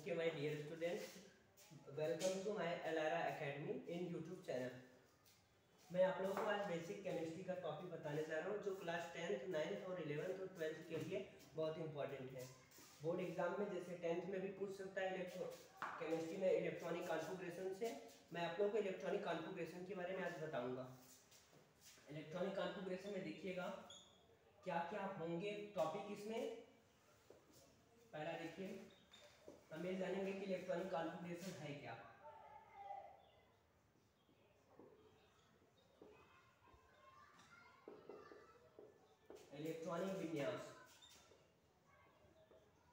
नमस्ते my dear students, welcome to my Elara academy in YouTube channel. मैं आप लोगों को आज बेसिक केमिस्ट्री का टॉपिक बताने जा रहा हूँ जो क्लास 10th, 9th और 11th और 12th के लिए बहुत इंपॉर्टेंट है। बोर्ड एग्जाम में जैसे 10th में भी पूछ सकता है केमिस्ट्री में इलेक्ट्रॉनिक कॉन्फ़िगरेशन से। मैं आप लोगों को इलेक्ट्रॉनिक कॉन्फ़िगरेशन के बारे में आज बताऊँगा। इलेक्ट्रॉनिक कॉन्फ़िगरेशन में देखिएगा क्या क्या होंगे टॉपिक इसमें। पहला देखिए, हम ये जानेंगे कि इलेक्ट्रॉनिक कॉन्फ़िगरेशन है क्या। इलेक्ट्रॉनिक विन्यास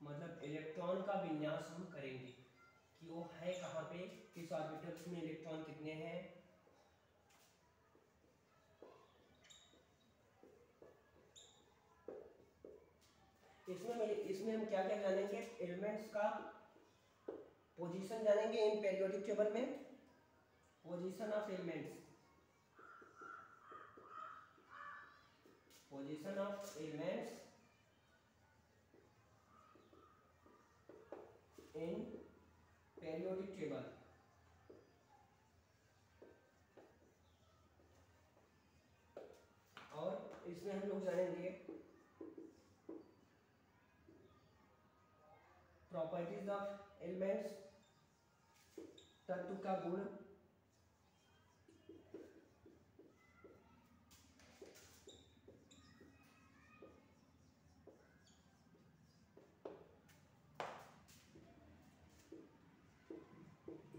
मतलब इलेक्ट्रॉन का विन्यास हम करेंगे कि वो है कहाँ पे, किस ऑर्बिटल्स में इलेक्ट्रॉन कितने हैं। इसमें हम क्या क्या जानेंगे, एलिमेंट्स का पोजीशन जानेंगे इन पीरियोडिक टेबल में, position of elements, position of elements in periodic table. और इसमें हम लोग जानेंगे प्रॉपर्टीज ऑफ एलिमेंट्स, तत्व का गुण,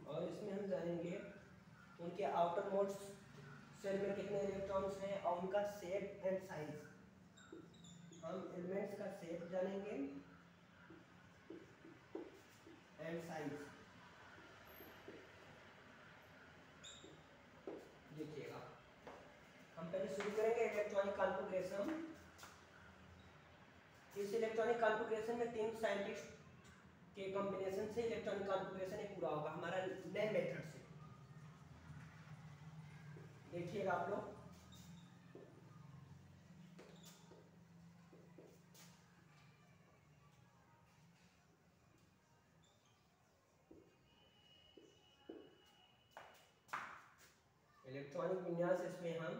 और इसमें हम जानेंगे उनके आउटर मोस्ट शेल में कितने इलेक्ट्रॉन्स हैं और उनका शेप एंड साइज। हम एलिमेंट्स का शेप जानेंगे एंड साइज। देखिएगा, हम पहले शुरू करेंगे इलेक्ट्रॉनिक कॉन्फ़िगरेशन। इस इलेक्ट्रॉनिक कॉन्फ़िगरेशन में 3 साइंटिस्ट के कॉम्बिनेशन से इलेक्ट्रॉनिक कॉन्फ़िगरेशन एक पूरा होगा हमारा नए मेथड से। देखिएगा आप लोग, इलेक्ट्रॉनिक विन्यास इसमें हम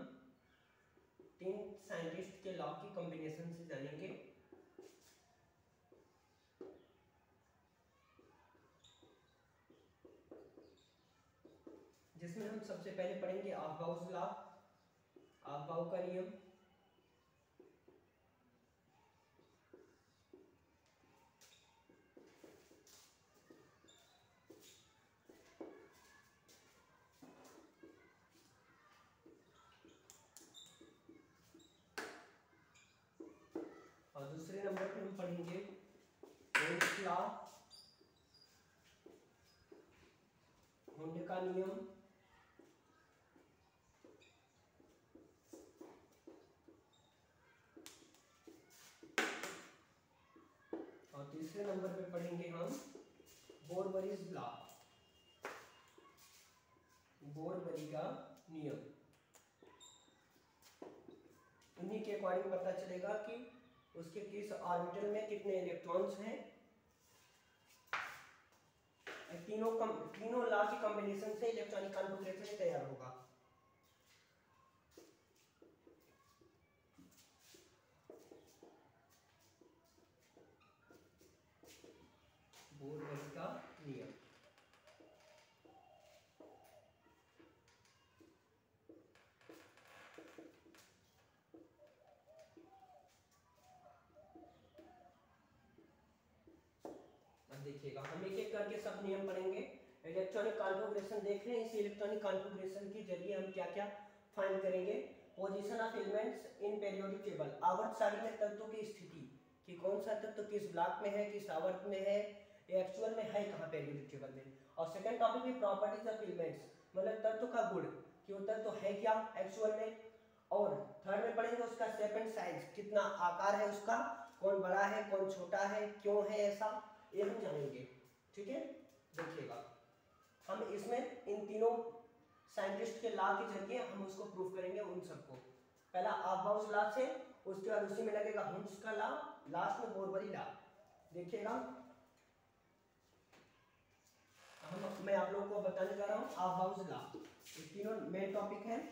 3 साइंटिस्ट के लॉ की कॉम्बिनेशन से जानेंगे। जिसमें हम सबसे पहले पढ़ेंगे अफबाउस लॉ, अफबाउ का नियम, और दूसरे नंबर पे हम पढ़ेंगे ओम्स लॉ, हुंड का नियम, और तीसरे नंबर पे पढ़ेंगे हम बोरबरीज लॉ, बोरबरी का नियम। उन्हीं के अकॉर्डिंग पता चलेगा कि उसके किस ऑर्बिटल में कितने इलेक्ट्रॉन्स हैं। तीनों लॉ की कॉम्बिनेशन से इलेक्ट्रॉनिक कॉन्फ़िगरेशन तैयार होगा। बोरबरी का नियम। अब देखिएगा, हम एक एक करके सब नियम पढ़ेंगे। इलेक्ट्रॉनिक कॉन्फ़िगरेशन देख रहे हैं, इस इलेक्ट्रॉनिक कॉन्फ़िगरेशन के जरिए हम क्या क्या फाइंड करेंगे। Position of elements in periodic table, आवर्त सारणी में तत्वों की स्थिति कि कौन सा तत्व किस ब्लॉक में है, किस आवर्त में है, एक्चुअल में है कहाँ पीरियोडिक टेबल में। और सेकंड टॉपिक में प्रॉपर्टीज ऑफ एलिमेंट्स मतलब तत्व का गुण कि वो तत्व है क्या एक्चुअल में। और थर्ड में पढ़ेंगे उसका शेप एंड साइज, कितना आकार है उसका, कौन बड़ा है कौन छोटा है, क्यों है ऐसा, ये हम जानेंगे। ठीक है, देखिएगा हम इसमें इन तीनों साइंटिस्ट के लॉ के जरिए हम उसको प्रूव करेंगे उन सबको। पहला अफबाउस लॉ से, उसके बाद उसी में लगेगा हुंड्स का लॉ, लास्ट में बोरबरी लॉ। देखिएगा, बताने जा रहा हूँ अबाउट लॉ। ये तीनों मेन टॉपिक है।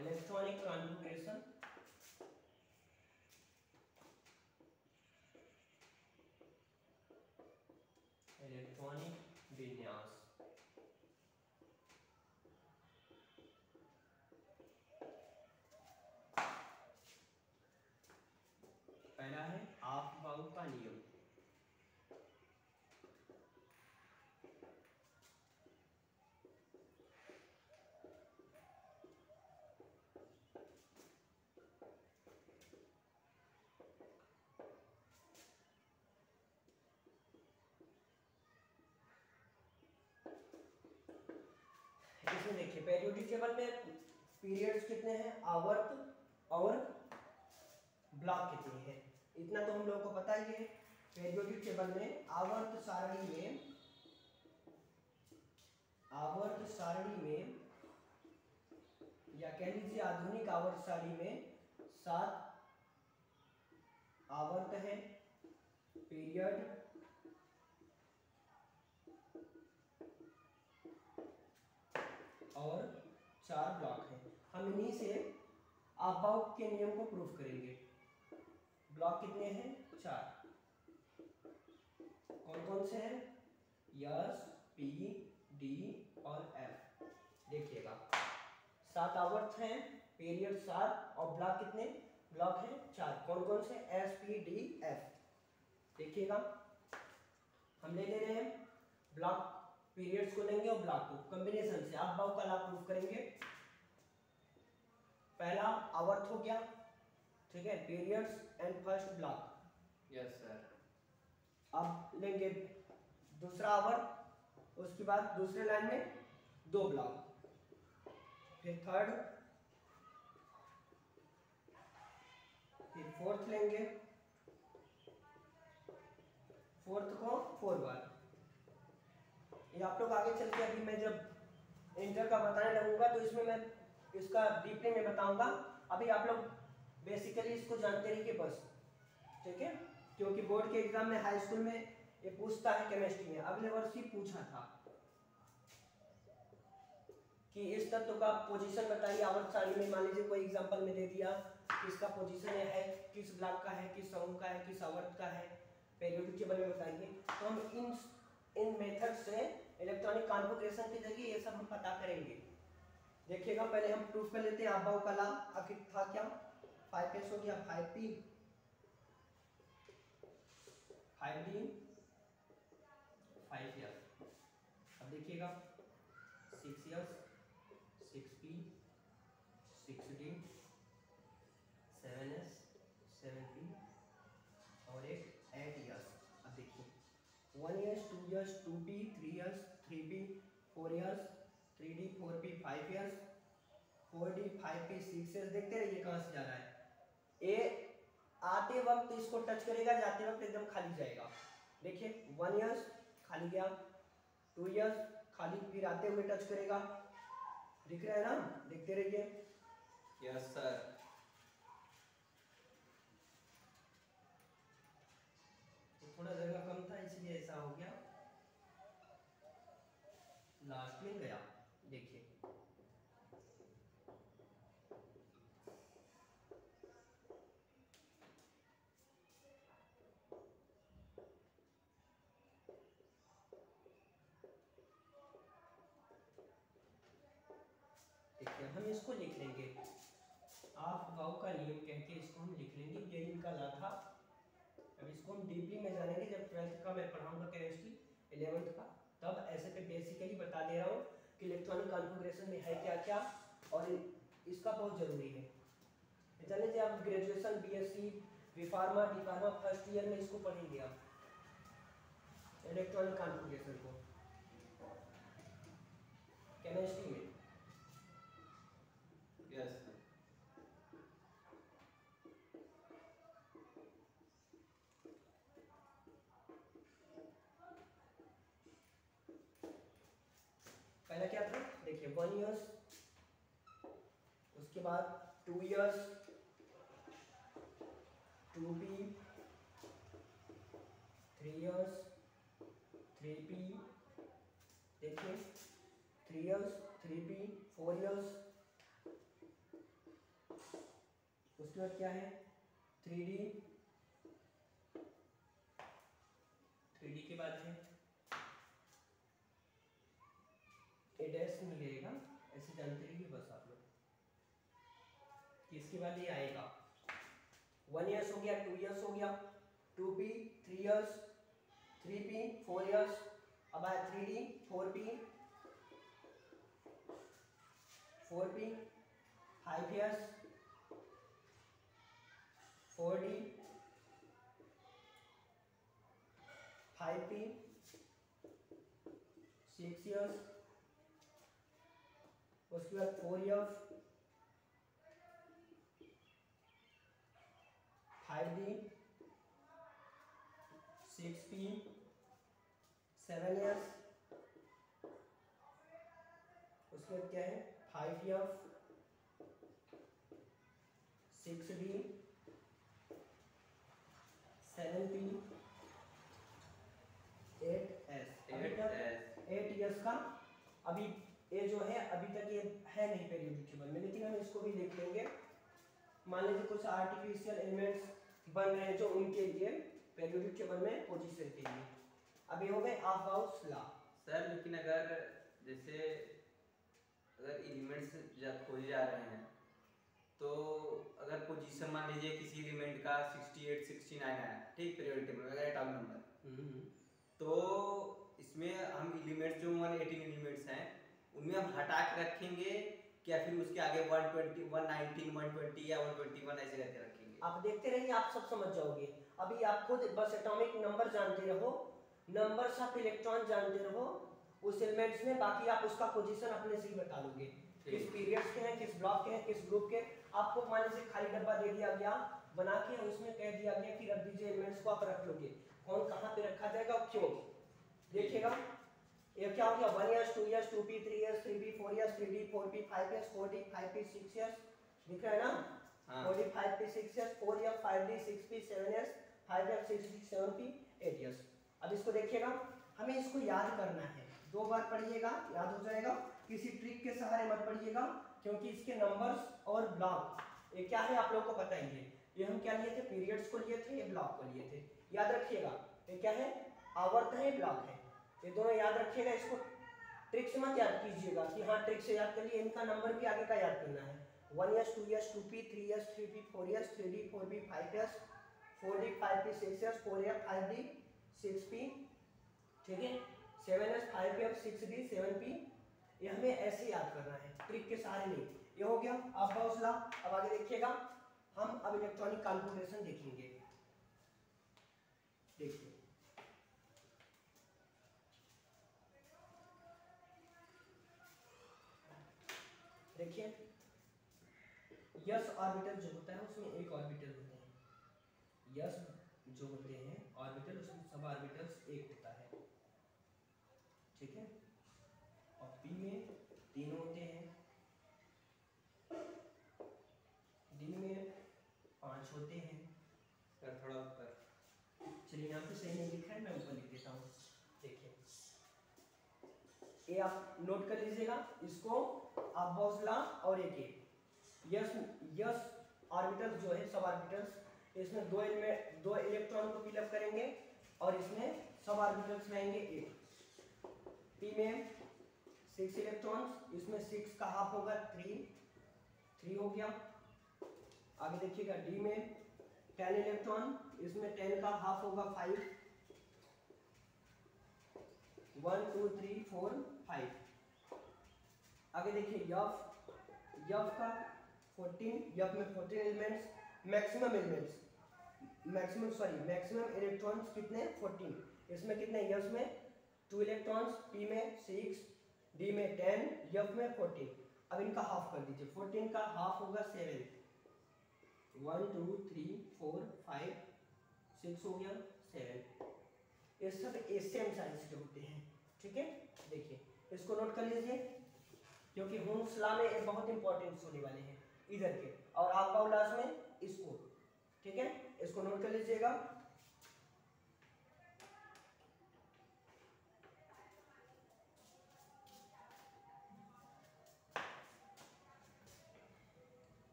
इलेक्ट्रॉनिक कॉन्फ़िगरेशन, इलेक्ट्रॉनिक विन्यास। पहला है ऑफ-बाउ का नियम। इसमें देखिए पेरियोडिक टेबल में पीरियड्स कितने हैं, आवर्त और ब्लॉक कितने हैं, इतना तो हम लोगों को पता ही है। पेरियोडिक टेबल में आवर्त सारणी में या कह लीजिए आधुनिक आवर्त सारणी में 7 आवर्त है, पीरियड और 4 ब्लॉक है। हम इन्हीं से अबाउ के नियम को प्रूफ करेंगे। ब्लॉक कितने हैं, 4। कौन कौन से हैं, यस, पी, डी और एफ। देखिएगा 7 आवर्त हैं, पीरियड 7 और ब्लॉक कितने, ब्लॉक हैं 4। कौन कौन से, एस, पी, डी, एफ। देखिएगा हम ले रहे हैं ब्लॉक, पीरियड्स को लेंगे और ब्लॉक को कॉम्बिनेशन से अबाउ का लॉ प्रूफ करेंगे। पहला आवर्त हो गया, ठीक है, periods and first block. Yes sir. अब लेंगे दूसरा आवर्त, उसके बाद दूसरे लाइन में 2 ब्लॉक, फिर थर्ड, फिर फोर्थ लेंगे, फोर्थ को 4 बार। ये आप लोग आगे चल के अभी मैं जब इंटर का बताने लगूंगा तो इसमें मैं इसका डीपली में बताऊंगा। अभी आप लोग बेसिकली इसको जानते रहिए बस, ठीक है, क्योंकि बोर्ड के एग्जाम में हाई स्कूल में ये पूछता है केमिस्ट्री में, अगले वर्ष ही पूछा था कि इस तत्व का पोजीशन बताइए आवर्त सारणी में। मान लीजिए कोई एग्जांपल में दे दिया किसका पोजीशन है, किस ब्लॉक का है, किस समूह का है, किस आवर्त का है, पेरियोडिक टेबल में बताइए। तो हम इन मेथड से इलेक्ट्रॉनिक कॉन्फ़िगरेशन की जगह ये सब हम पता करेंगे। देखिएगा पहले हम प्रूफ कर लेते हैं अबाउ का लॉ। आखिर था क्या, 5s हो गया, 5p, 5d, 5s। अब देखिएगा 6s, 6p, 6d, 7s, 7p और एक 8s। अब देखिए 1s, 2s, 2p, 3s, 3p, 4s, 3d, 4p, 5s, 4d, 5p, 6s। देखते रहिए कहाँ से जा रहा है। ए आते वक्त इसको टच करेगा, जाते वक्त एकदम खाली जाएगा। देखिए 1s खाली गया, 2s खाली, फिर आते हुए टच करेगा, दिख रहा है ना, देखते रहिए। Yes sir. तो थोड़ा जगह कम था इसलिए ऐसा हो गया, लास्ट में गया। देखिए देखिए हम इसको लिख लेंगे, ऑफ-बाउ का नियम कह के इसको हम लिख लेंगे, ये इनका लॉ था। अब इसको हम डीपली में जानेंगे जब 12th का मैं पढ़ाऊंगा केमिस्ट्री, 11th का, तब ऐसे पे बेसिकली बता दे रहा हूँ कि इलेक्ट्रॉनिक कॉन्फ़िगरेशन में है क्या क्या और इसका बहुत जरूरी है। जान लीजिए आप graduation, BSc, B Pharma, D-pharma first year में इसको पढ़ेंगे आप, इलेक्ट्रॉनिक कॉन्फ़िगरेशन को केमिस्ट्री में। यस। देखिए 1 ईयर्स, उसके बाद 2 ईयर्स 2p, 3 ईयर्स 3p, देखिए 3 ईयर्स 3p, 4 ईयर्स, उसके बाद क्या है 3d, 3d के बाद है a डैश मिलेगा, ऐसे जानते रहिए बस आप लोग कि इसके बाद ये आएगा 1 ईयर्स हो गया, 2 ईयर्स हो गया, 2p, 3 ईयर्स 3p, 4 ईयर्स, अब आया 3d 4p, 4p, 5 years 4d, 5p, 6 years, उसके बाद 4 ईयर्स 5d, 6p, 7 ईयर्स, उसके बाद क्या है 5 ईयर्स 6d, 7p, 8s, अभी तक 8 ईयर्स का अभी ये जो है अभी तक ये है नहीं पीरियोडिक टेबल में, लेकिन हम इसको भी देख लेंगे। मान लीजिए कुछ आर्टिफिशियल एलिमेंट्स बन रहे हैं जो उनके लिए पीरियोडिक टेबल में पोजीशन के लिए। अभी हो गए अबाउट लॉ सर, लेकिन अगर जैसे अगर एलिमेंट्स खोजे जा रहे हैं तो अगर पोजीशन मान लीजिए किसी एलिमेंट का 68 69 आया, ठीक, पीरियोडिक टेबल में अगर एटॉमिक नंबर, तो इसमें हम एलिमेंट्स जो 118 एलिमेंट्स हैं उनमें हम हटा के रखेंगे क्या फिर उसके आगे 120 119 120 या 121 ऐसे करके रखेंगे? आप देखते रहिए, आप सब समझ जाओगे। अभी आप खुद बस एटॉमिक नंबर जानते रहो, नंबर्स ऑफ इलेक्ट्रॉन जानते रहो उस एलिमेंट्स में, बाकी आप उसका पोजीशन अपने से ही बता लोगे, किस पीरियड्स के हैं, किस ब्लॉक के हैं, किस ग्रुप के। आपको मान लीजिए खाली डब्बा दे दिया गया बना के, उसमें कह दिया गया कि रख दीजिए एलिमेंट्स को, आप रख लोगे, कौन कहाँ पे रखा जाएगा और क्यों, देखिएगा। ये क्या हो गया 1 years 2 years 2p 3 years 3p 4 years 3d 4p 5 years 4d 5p 6 years, दिख रहा है ना? 4d 5p 6 years 4 year 5d 6p 7 years 5 year 6d 7p 8 years. अब इसको देखिएगा, हमें इसको याद करना है, 2 बार पढ़िएगा याद हो जाएगा, किसी ट्रिक के सहारे मत पढ़िएगा, क्योंकि इसके नंबर्स और ब्लॉक ये क्या है आप लोगों को पता ही है। ये हम क्या लिए थे, पीरियड्स को लिए थे, ये ब्लॉक को लिए थे, याद रखिएगा। ये क्या है, आवर्त है, ब्लॉक है, ये दोनों याद रखिएगा। इसको ट्रिक से मत याद कीजिएगा कि हाँ ट्रिक से याद कर लिए, इनका नंबर भी आगे का याद करना है। 1 years 2 years 2p 3 years 3p 4 years 3d 4p 5 years 4d 5p 6 years 4 year 5d 6p, ठीक है, 7 ईयर्स 5 ईयर 6d 7p। ये हमें ऐसे याद करना है, ट्रिक के सहारे नहीं। ये हो गया अबाउट लॉ। अब आगे देखिएगा, हम अब इलेक्ट्रॉनिक कॉन्फ़िगरेशन देखेंगे। देखिए देखिए यस ऑर्बिटल जो होता है उसमें एक ऑर्बिटल होते हैं, यस जो होते हैं ऑर्बिटल उसमें सब ऑर्बिटल्स एक होता है, ठीक है, और पी में 3 होते हैं, डी में 5 होते हैं। सर थोड़ा ऊपर, चलिए यहाँ पे सही नहीं लिख रहा है, मैं ऊपर लिख देता हूँ। देखिए ये आप नोट कर लीजिएगा इसको, आप बॉसला और एक यस यस ऑर्बिटल्स जो है सब ऑर्बिटल्स, इसमें 2 इलेक्ट्रॉन को फिलअप करेंगे और इसमें सब ऑर्बिटल्स रहेंगे 8। पी में 6 इलेक्ट्रॉन्स, इसमें 6 का हाफ होगा 3 हो गया। आगे देखिएगा डी में 10 इलेक्ट्रॉन, इसमें 10 का हाफ होगा 5, 1 2 3 4 5। आगे देखिए यफ का 14, यफ में 14 एलिमेंट्स, मैक्सिमम इलेक्ट्रॉन्स कितने 14, इसमें कितने यफ में 2 इलेक्ट्रॉन्स, पी में 6, डी में 10, यफ में 14। अब इनका हाफ कर दीजिए, 14 का हाफ होगा 7, 1 2 3 4 5 6 हो गया 7। ये सब सेम साइज के होते हैं, ठीक है। देखिए इसको नोट कर लीजिए, क्योंकि हुम्स लॉ में ये बहुत इंपॉर्टेंट होने वाले हैं इधर के, और आपका लॉस में इसको, ठीक है, इसको नोट कर लीजिएगा।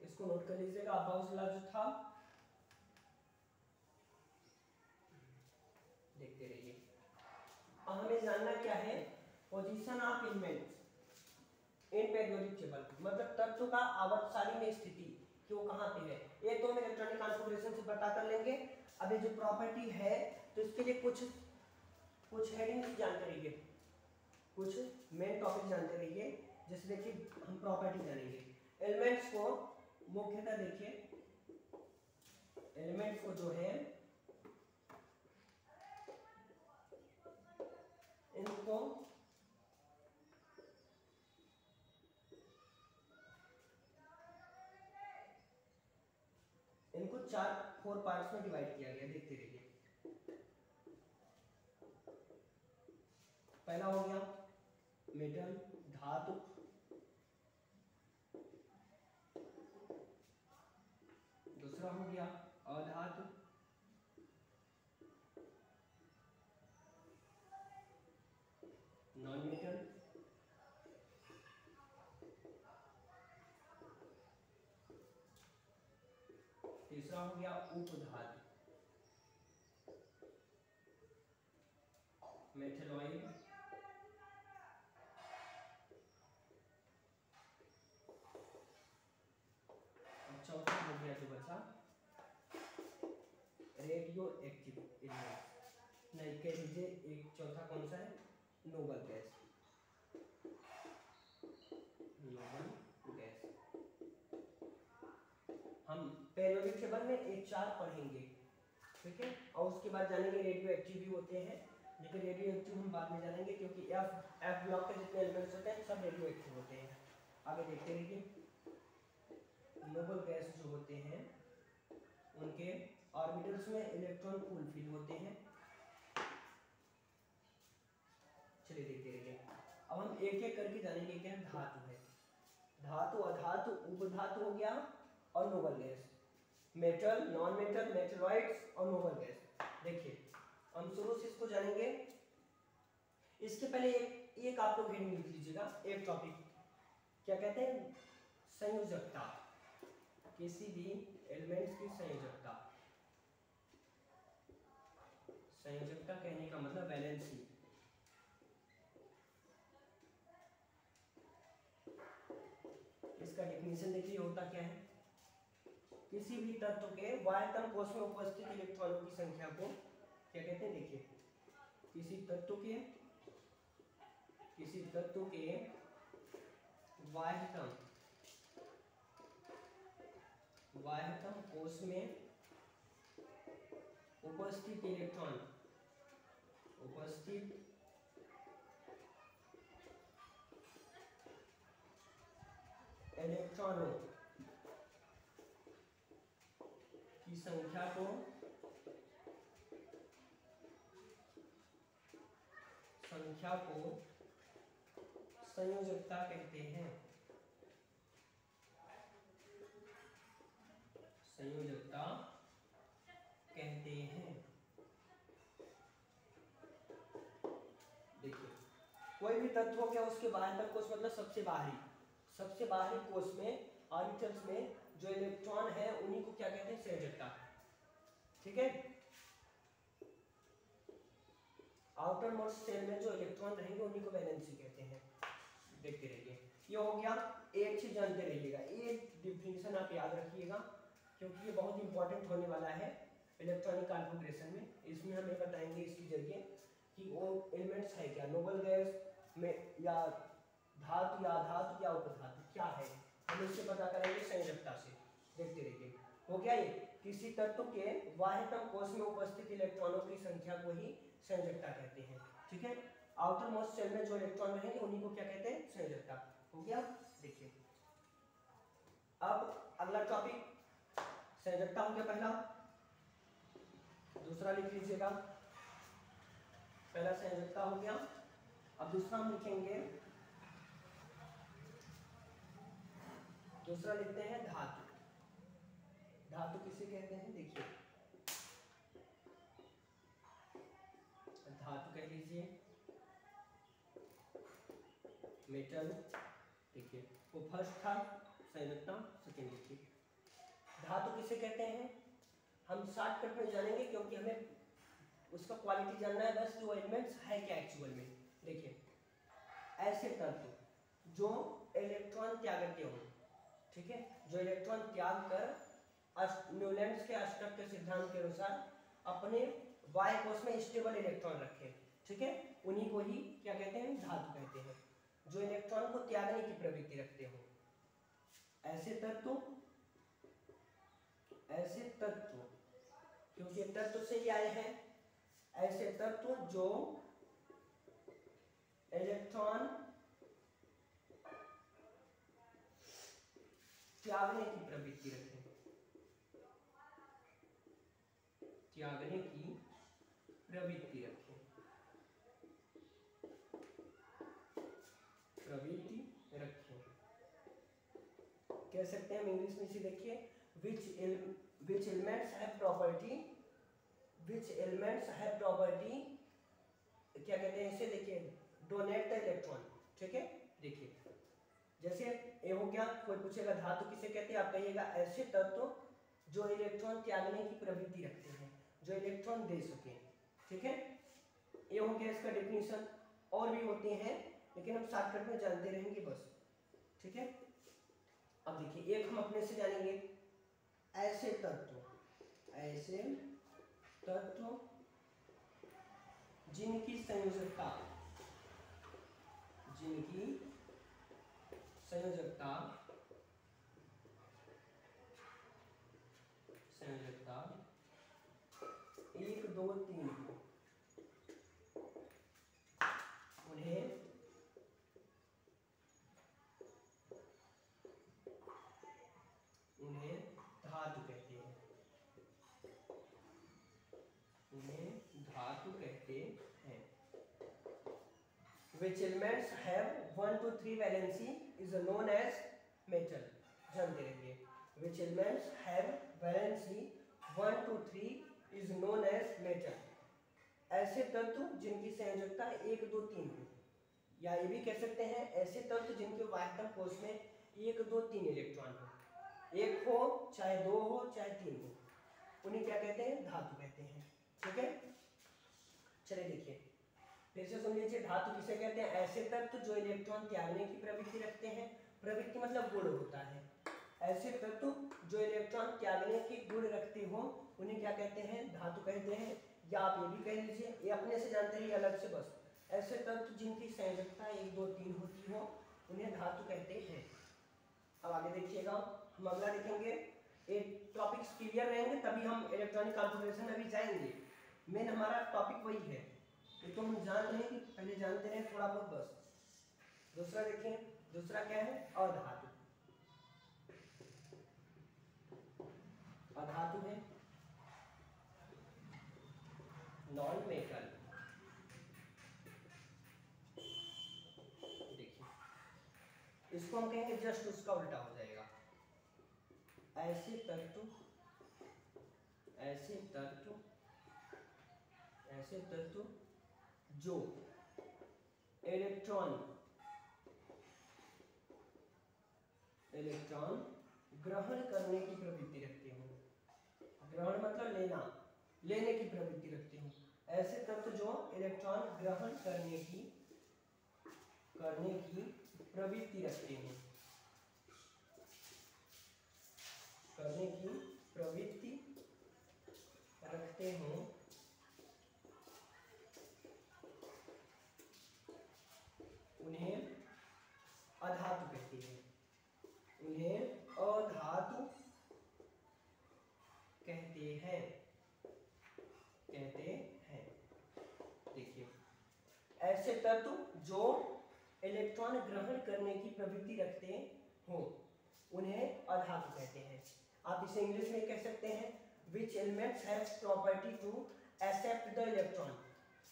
इसको नोट कर लीजिएगा। अबाउट लॉ जो था, देखते रहिए। अब हमें जानना क्या है, position of elements in periodic table, मतलब तत्व का आवर्त सारणी में स्थिति कि वो कहाँ पे है, ये तो हम इलेक्ट्रॉनिक कॉन्फ़िगरेशन से पता कर लेंगे। अब ये जो प्रॉपर्टी है तो इसके लिए कुछ हेडिंग्स जानते रहिए, कुछ मेन टॉपिक जानते रहिए। जैसे देखिए हम प्रॉपर्टी जानेंगे एलिमेंट्स को, मुख्यतः देखिए एलिमेंट्स को जो है इनको इनको 4 पार्ट्स में डिवाइड किया गया, देखते रहिए। पहला हो गया मेटल, धातु, दूसरा हो गया अधातु, नॉन मेटल, तीसरा हो गया उपधातु, मेटलॉइड, और चौथा हो गया जो बचा रेडियो एक्टिव एलिमेंट, नहीं कह लीजिए एक चौथा कौन सा है, नोबल गैस, नोबल गैस। हम पीरियोडिक टेबल में एक 4 पढ़ेंगे, ठीक है, और उसके बाद जानेंगे रेडियो एक्टिव भी होते हैं, लेकिन रेडियो एक्टिव हम बाद में जानेंगे क्योंकि एफ ब्लॉक के जितने एलिमेंट्स होते हैं सब रेडियो एक्टिव होते हैं। आगे देखते रहिए। नोबल गैस जो होते हैं उनके ऑर्बिटल्स में इलेक्ट्रॉन फुलफिल होते हैं। चलिए देखते रहिए। अब हम एक एक करके जानेंगे क्या धातु है, धातु, अधातु, उपधातु हो गया, और noble gas, metal, non metal, metalloids और नोबल गैस। देखिए हम शुरू से इसको जानेंगे। इसके पहले एक आप लोग हेडिंग लिख लीजिएगा, एक टॉपिक क्या कहते हैं, संयोजकता, किसी भी एलिमेंट्स की संयोजकता। संयोजकता कहने का मतलब वैलेंसी। इसका डेफिनेशन देखिए होता क्या है, किसी भी तत्व के वायतम कोश में उपस्थित इलेक्ट्रॉनों की संख्या को क्या कहते हैं, देखिए किसी तत्व के वायतम कोश में उपस्थित इलेक्ट्रॉनों की संख्या को संयोजकता कहते हैं। संयोजकता कहते हैं। देखिए कोई भी तत्व हो गया उसके बाहर कोश मतलब सबसे बाहरी कोश में ऑर्बिटल्स में जो इलेक्ट्रॉन है उन्हीं को क्या कहते हैं, संयोजकता, ठीक है। आउटर मोस्ट शेल में जो इलेक्ट्रॉन रहेंगे उन्हीं को वैलेंसी कहते हैं। देखते रहिए, ये हो गया। एक चीज जानते रहिएगा, ये डिफिनेशन आप याद रखिएगा क्योंकि ये बहुत इंपॉर्टेंट होने वाला है इलेक्ट्रॉनिक कॉन्फ़िगरेशन में। इसमें हम ये बताएंगे इसके जरिए कि वो एलिमेंट्स है क्या, नोबल गैस में या धातु या धातु या उपधातु क्या है, हम इससे पता करेंगे संयोजकता से। देखते रहिए, हो गया ये, किसी तत्व के वाह्यतम कोश में उपस्थित इलेक्ट्रॉनों की संख्या को ही संयोजकता कहते हैं, ठीक है। आउटर मोस्ट शेल में जो इलेक्ट्रॉन रहेंगे उन्हीं को क्या कहते हैं, संयोजकता। हो गया। देखिए अगला टॉपिक संयोजकता हो गया पहला, दूसरा लिख लीजिएगा, पहला संयोजकता हो गया। अब दूसरा हम लिखेंगे, दूसरा लिखते हैं धातु। धातु किसे कहते हैं, देखिए धातु कह लीजिए, मेटल, देखिए वो फर्स्ट था संयोजकता, सेकेंड लिखिए। धातु किसे कहते हैं हम शॉर्टकट में जानेंगे, क्योंकि हमें उसका क्वालिटी जानना है बस, जो एलिमेंट्स है क्या एक्चुअल में। देखिए ऐसे तत्व जो इलेक्ट्रॉन त्यागते हो, ठीक है, जो इलेक्ट्रॉन त्याग कर न्यूलैंड्स के अष्टक के सिद्धांत के अनुसार अपने बाह्य कोश में स्टेबल इलेक्ट्रॉन रखे, ठीक है, उन्हीं को ही क्या कहते हैं, धातु कहते हैं। जो इलेक्ट्रॉन को त्यागने की प्रवृत्ति रखते हो, ऐसे तत्व, ऐसे तत्व, क्योंकि तत्व से ही आए हैं, ऐसे तत्व जो इलेक्ट्रॉन त्यागने की प्रवृत्ति रखें, त्यागने की प्रवृत्ति रखें, प्रवृत्ति रखें, कह सकते हैं हम इंग्लिश में इसे देखिए, which elements have property, which elements have property, क्या कहते हैं इसे, देखिए डोनेट द इलेक्ट्रॉन, ठीक है। देखिए जैसे ये हो गया, कोई पूछेगा धातु किसे कहते हैं, आप कहिएगा ऐसे तत्व जो इलेक्ट्रॉन त्यागने की प्रवृत्ति रखते हैं, जो इलेक्ट्रॉन दे सके, ठीक है। ये हो गया इसका डेफिनेशन, और भी होते हैं लेकिन हम शॉर्टकट में जानते रहेंगे बस, ठीक है। अब देखिए एक हम अपने से जानेंगे, ऐसे तत्व, ऐसे तत्व जिनकी संयोजकता, जिनकी संयोजकता, संयोजकता 1 2 3 उन्हें धातु कहते हैं, उन्हें धातु कहते हैं। Which elements have 1 to 3 valency is known as metal, जानते रहिए। Which elements have valency 1 to 3 is known as metal, ऐसे तत्व जिनकी संयोजकता 1 2 3 हो, या ये भी कह सकते हैं ऐसे तत्व जिनके वाहकत्म कोश में 1 2 3 इलेक्ट्रॉन हो, एक हो चाहे 2 हो चाहे 3 हो, उन्हें क्या कहते हैं, धातु कहते हैं, ठीक है। चलिए देखिए फिर से सुन लीजिए, धातु किसे कहते हैं, ऐसे तत्व जो इलेक्ट्रॉन त्यागने की प्रवृत्ति रखते हैं, प्रवृत्ति मतलब गुण होता है, ऐसे तत्व जो इलेक्ट्रॉन त्यागने की गुण रखते हो उन्हें क्या कहते हैं, धातु कहते हैं। या आप ये भी कह लीजिए, ये अपने से जानते रहिए अलग से बस, ऐसे तत्व जिनकी संयोजकता 1 2 3 होती हो उन्हें धातु कहते हैं। अब आगे देखिएगा, हम अगला देखेंगे, ये टॉपिक्स क्लियर रहेंगे तभी हम इलेक्ट्रॉनिक कॉन्फ़िगरेशन में भी जाएंगे, मेन हमारा टॉपिक वही है, तो हम जान रहे हैं कि पहले जानते रहे थोड़ा बहुत बस। दूसरा देखें, दूसरा क्या है, अधातु। अधातु है नॉन मेटल, देखिए इसको हम कहेंगे जस्ट उसका उल्टा हो जाएगा, ऐसे तत्व, ऐसे तत्व, ऐसे तत्व जो इलेक्ट्रॉन, इलेक्ट्रॉन ग्रहण करने की प्रवृत्ति रखते हो, ग्रहण मतलब लेना, लेने की प्रवृत्ति रखते हो, ऐसे तत्व जो इलेक्ट्रॉन ग्रहण करने की प्रवृत्ति रखते हैं, करने की प्रवृत्ति रखते हो, उन्हें अधातु कहते हैं, उन्हें अधातु कहते हैं, कहते हैं। देखिए ऐसे तत्व जो इलेक्ट्रॉन ग्रहण करने की प्रवृत्ति रखते हो, उन्हें अधातु कहते हैं। आप इसे इंग्लिश में कह सकते हैं which elements have property to accept the electron,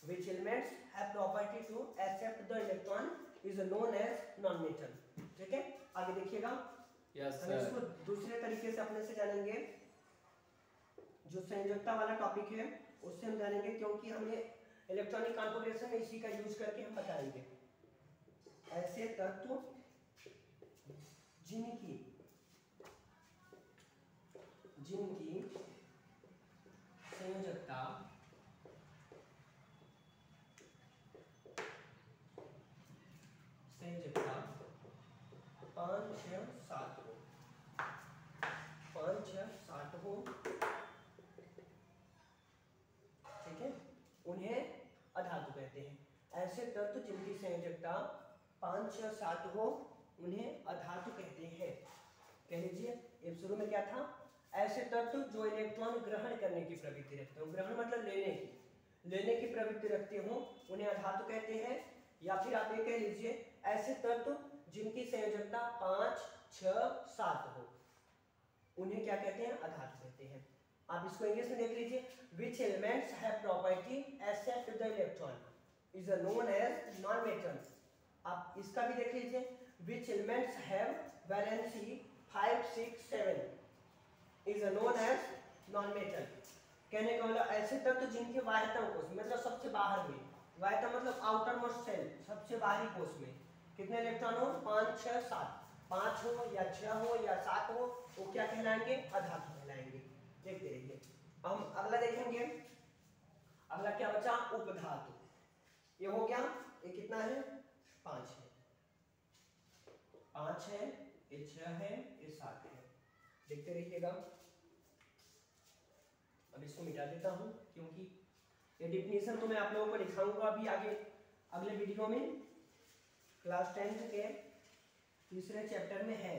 which elements have property to accept the electron is known as non-metal। ठीक है, आगे देखिएगा। हम इसको दूसरे तरीके से अपने से जानेंगे, जो संयोजकता वाला टॉपिक है उससे हम जानेंगे, क्योंकि हमें इलेक्ट्रॉनिक कॉन्फ़िगरेशन में इसी का यूज करके हम बताएंगे। ऐसे तत्व जिनकी संयोजकता संयोजकता 5, 6, 7 हो, 5, 6, 7 हो, ठीक है, उन्हें अधातु कहते हैं। ऐसे तत्व जिनकी संयोजकता 5, 6, 7 हो उन्हें अधातु कहते हैं। कह लीजिए, ये शुरू में क्या था, ऐसे तत्व जो इलेक्ट्रॉन ग्रहण करने की प्रवृत्ति रखते हो, ग्रहण मतलब लेने की प्रवृत्ति रखते हो, उन्हें अधातु कहते हैं। या फिर आप ये कह लीजिए ऐसे तत्व जिनकी संयोजकता 5, 6, 7 हो उन्हें क्या कहते हैं, अधातु कहते हैं। आप इसको इंग्लिश में देख लीजिए, which elements have property accept the electron is known as non-metal। आप इसका भी देख लीजिए, which elements have valency 5, 6, 7 is known as non-metal। कहने का मतलब ऐसे तत्व जिनके बाह्यतम कोश मतलब सबसे बाहर में, बाह्यतम मतलब आउटर मोस्ट सेल, सबसे बाहरी कोश में कितने इलेक्ट्रॉन हो, 5, 6, 7, 5 हो या 6 हो या 7 हो, वो क्या कहलाएंगे, अधातु कहलाएंगे। देखते रहिए। हम अगला देखेंगे, अगला क्या बचा, उपधातु। ये हो गया, ये कितना है, 5 है, 5 है, ये 6 है, ये 7 है। देखते रहिएगा। अब इसको मिटा देता हूं, क्योंकि ये डिफिनेशन तो मैं आप लोगों को दिखाऊंगा अभी आगे अगले वीडियो में। क्लास 10 के तीसरे चैप्टर में है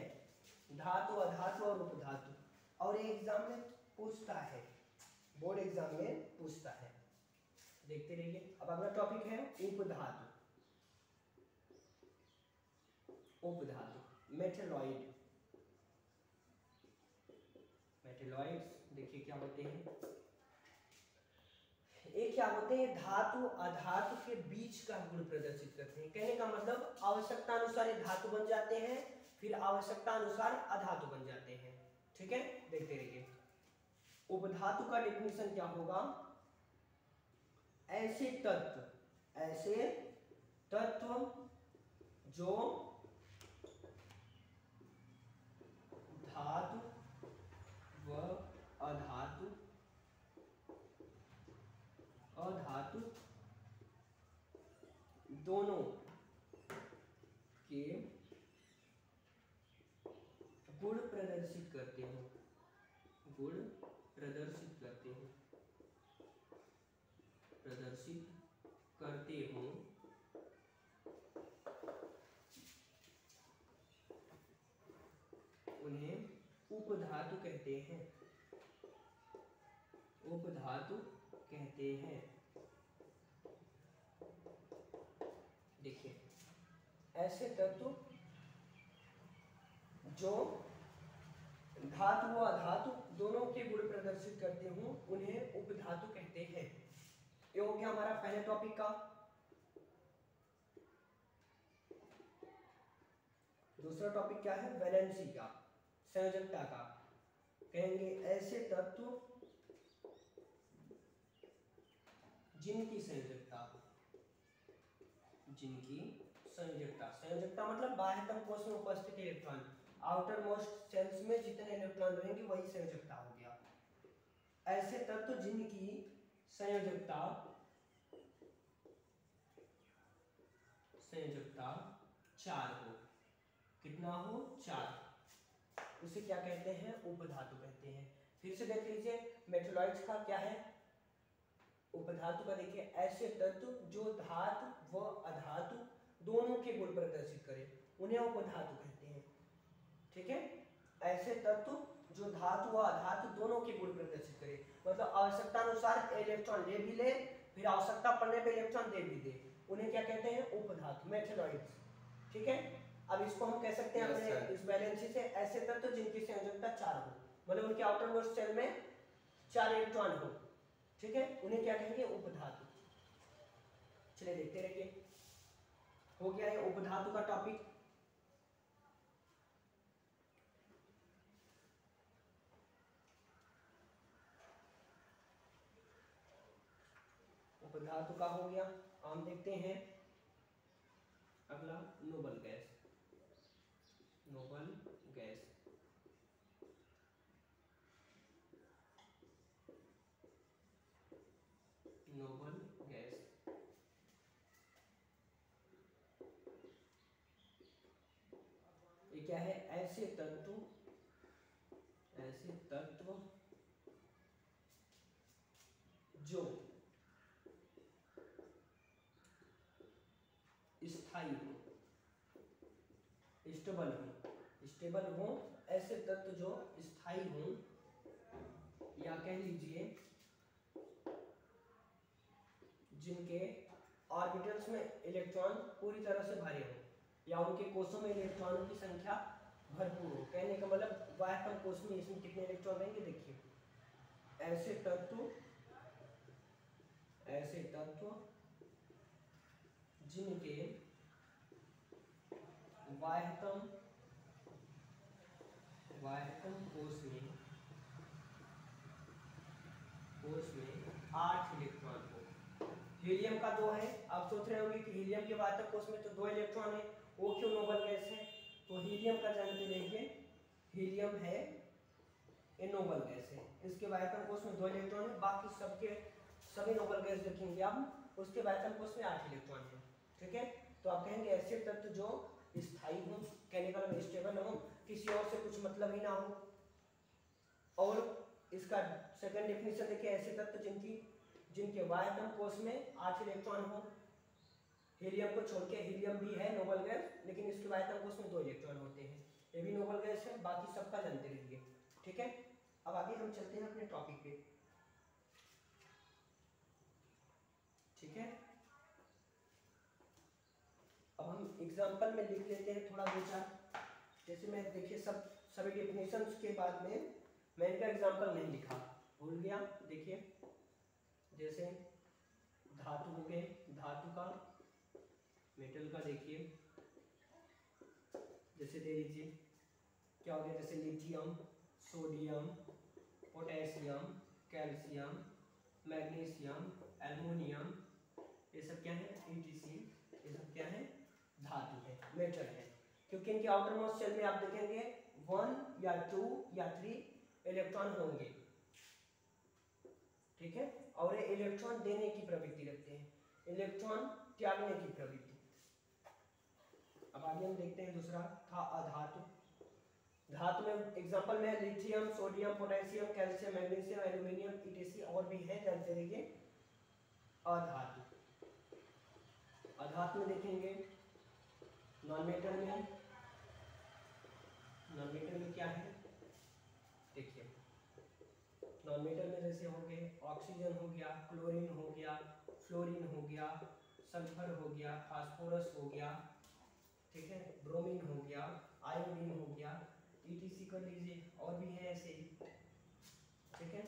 धातु, अधातु और उपधातु, और ये एग्जाम में पूछता है, बोर्ड एग्जाम में पूछता है। देखते रहिए। अब अगला टॉपिक है उपधातु। उपधातु मेटेलॉइड, मेटेलॉइड्स देखिए क्या होते हैं, ये क्या होते हैं, धातु अधातु के बीच का गुण प्रदर्शित करते हैं। कहने का मतलब आवश्यकता अनुसार ये धातु बन जाते हैं, फिर आवश्यकता अनुसार अधातु बन जाते हैं। ठीक है, देखते रहिए। उपधातु का डेफिनेशन क्या होगा, ऐसे तत्व जो धातु व अधातु दोनों के गुण प्रदर्शित करते हो, उन्हें उपधातु कहते हैं, देखिए, ऐसे तत्व जो धातु व अधातु दोनों के गुण प्रदर्शित करते हो उन्हें उपधातु कहते हैं। ये हो गया हमारा पहले टॉपिक का। दूसरा टॉपिक क्या है, वैलेंसी का, संयोजकता का। कहेंगे ऐसे तत्व जिनकी संयोजकता मतलब बाह्यतम कोश में उपस्थित इलेक्ट्रॉन, आउटर मोस्ट सेल्स में जितने इलेक्ट्रॉन रहेंगे वही संयोजकता हो गया। ऐसे तत्व जिनकी संयोजकता 4 हो, कितना हो, 4, उसे क्या कहते हैं, उपधातु कहते हैं। फिर से देख लीजिए, मेटलॉइड्स का क्या है, उपधातु का देखिए, ऐसे तत्व जो धातु व अधातु दोनों के गुण प्रदर्शित करे उन्हें उपधातु कहते हैं। ठीक है, ऐसे तत्व जो धातु व अधातु दोनों के गुण प्रदर्शित करे, मतलब आवश्यकता अनुसार इलेक्ट्रॉन ले भी ले, फिर आवश्यकता पड़ने पे इलेक्ट्रॉन दे भी दे, उन्हें क्या कहते हैं, उपधातु, मेटलॉइड्स। ठीक है, अब इसको हम कह सकते हैं Yes, अपने sir. इस बैलेंसी से ऐसे तत्व जिनकी संयोजकता 4 हो, मतलब उनके आउटर मोस्ट शेल में 4 इलेक्ट्रॉन हो, ठीक है, उन्हें क्या कहेंगे? उपधातु। चलिए देखते रहिए, हो गया है उपधातु का टॉपिक। उपधातु का हो गया। हम देखते हैं अगला noble gas. Noble gas, noble gas ये क्या है? ऐसे तत्व जो स्थायी हो, स्टेबल हो, ऐसे तत्व जो स्थायी हो, या कह लीजिए जिनके ऑर्बिटल्स में इलेक्ट्रॉन पूरी तरह से भरे हो, या उनके कोषों में इलेक्ट्रॉनों की संख्या भरपूर हो। कहने का मतलब वायतम कोष में इसमें कितने इलेक्ट्रॉन रहेंगे? देखिए, ऐसे तत्व जिनके वायतम कोष में 8 इलेक्ट्रॉन हो। हीलियम का 2 है। आप सोच रहे होंगे कि हीलियम के वायतम कोष में तो 2 इलेक्ट्रॉन है, वो क्यों नोबल गैस है? तो हीलियम का जानते रहिए, हीलियम है ये नोबल गैस है, इसके वायतम कोष में 2 इलेक्ट्रॉन है, बाकी सबके सभी नोबल गैस देखेंगे आप, उसके वायतम कोष में 8 इलेक्ट्रॉन है, ठीक है। तो आप कहेंगे ऐसे तत्व जो स्थायी हो, कहने का मतलब स्टेबल हो, किसी और से कुछ मतलब ही ना हो। और इसका सेकंड डेफिनेशन देखिए, ऐसे तत्व जिनके वायतम कोष में 8 इलेक्ट्रॉन हो। हीलियम को छोड़ के, हीलियम भी है नोबल गैस, लेकिन इसके वायतम कोष में 2 इलेक्ट्रॉन होते हैं, ये भी नोबल गैस है, बाकी सबका जानते रहिए, ठीक है। अब आगे हम चलते हैं अपने टॉपिक पे, ठीक है। अब हम एग्जांपल में लिख लेते हैं थोड़ा 2-4, जैसे मैं देखिए सभी डेफिनेशंस के बाद में मैं इनका एग्जांपल नहीं लिखा, भूल गया। देखिए जैसे धातु हो गए, धातु का, मेटल का देखिए, जैसे दे लीजिए क्या हो गया, जैसे lithium, sodium, potassium, calcium, magnesium, aluminium, ये सब क्या है? ETC, ये सब क्या है? धातु है, मेटल है, क्योंकि इनके आउटर मोस्ट शेल में आप देखेंगे 1 या 2 या 3 इलेक्ट्रॉन होंगे, ठीक है। और ये इलेक्ट्रॉन देने की प्रवृत्ति रखते हैं, इलेक्ट्रॉन त्यागने की प्रवृत्ति। अब आगे हम देखते हैं दूसरा था अधातु। धातु में एग्जांपल में lithium, sodium, potassium, calcium, magnesium, aluminium, ETC और भी है, जानते रहिए। अधातु, अधातु में देखेंगे नॉन मेटल में क्या है? देखिए नॉन मेटल में जैसे हो गए ऑक्सीजन हो गया, क्लोरीन हो गया, फ्लोरीन हो गया, सल्फर हो गया, फास्फोरस हो गया, ठीक है, ब्रोमीन हो गया, आयोडीन हो गया, ETC कर लीजिए, और भी है ऐसे ही, ठीक है।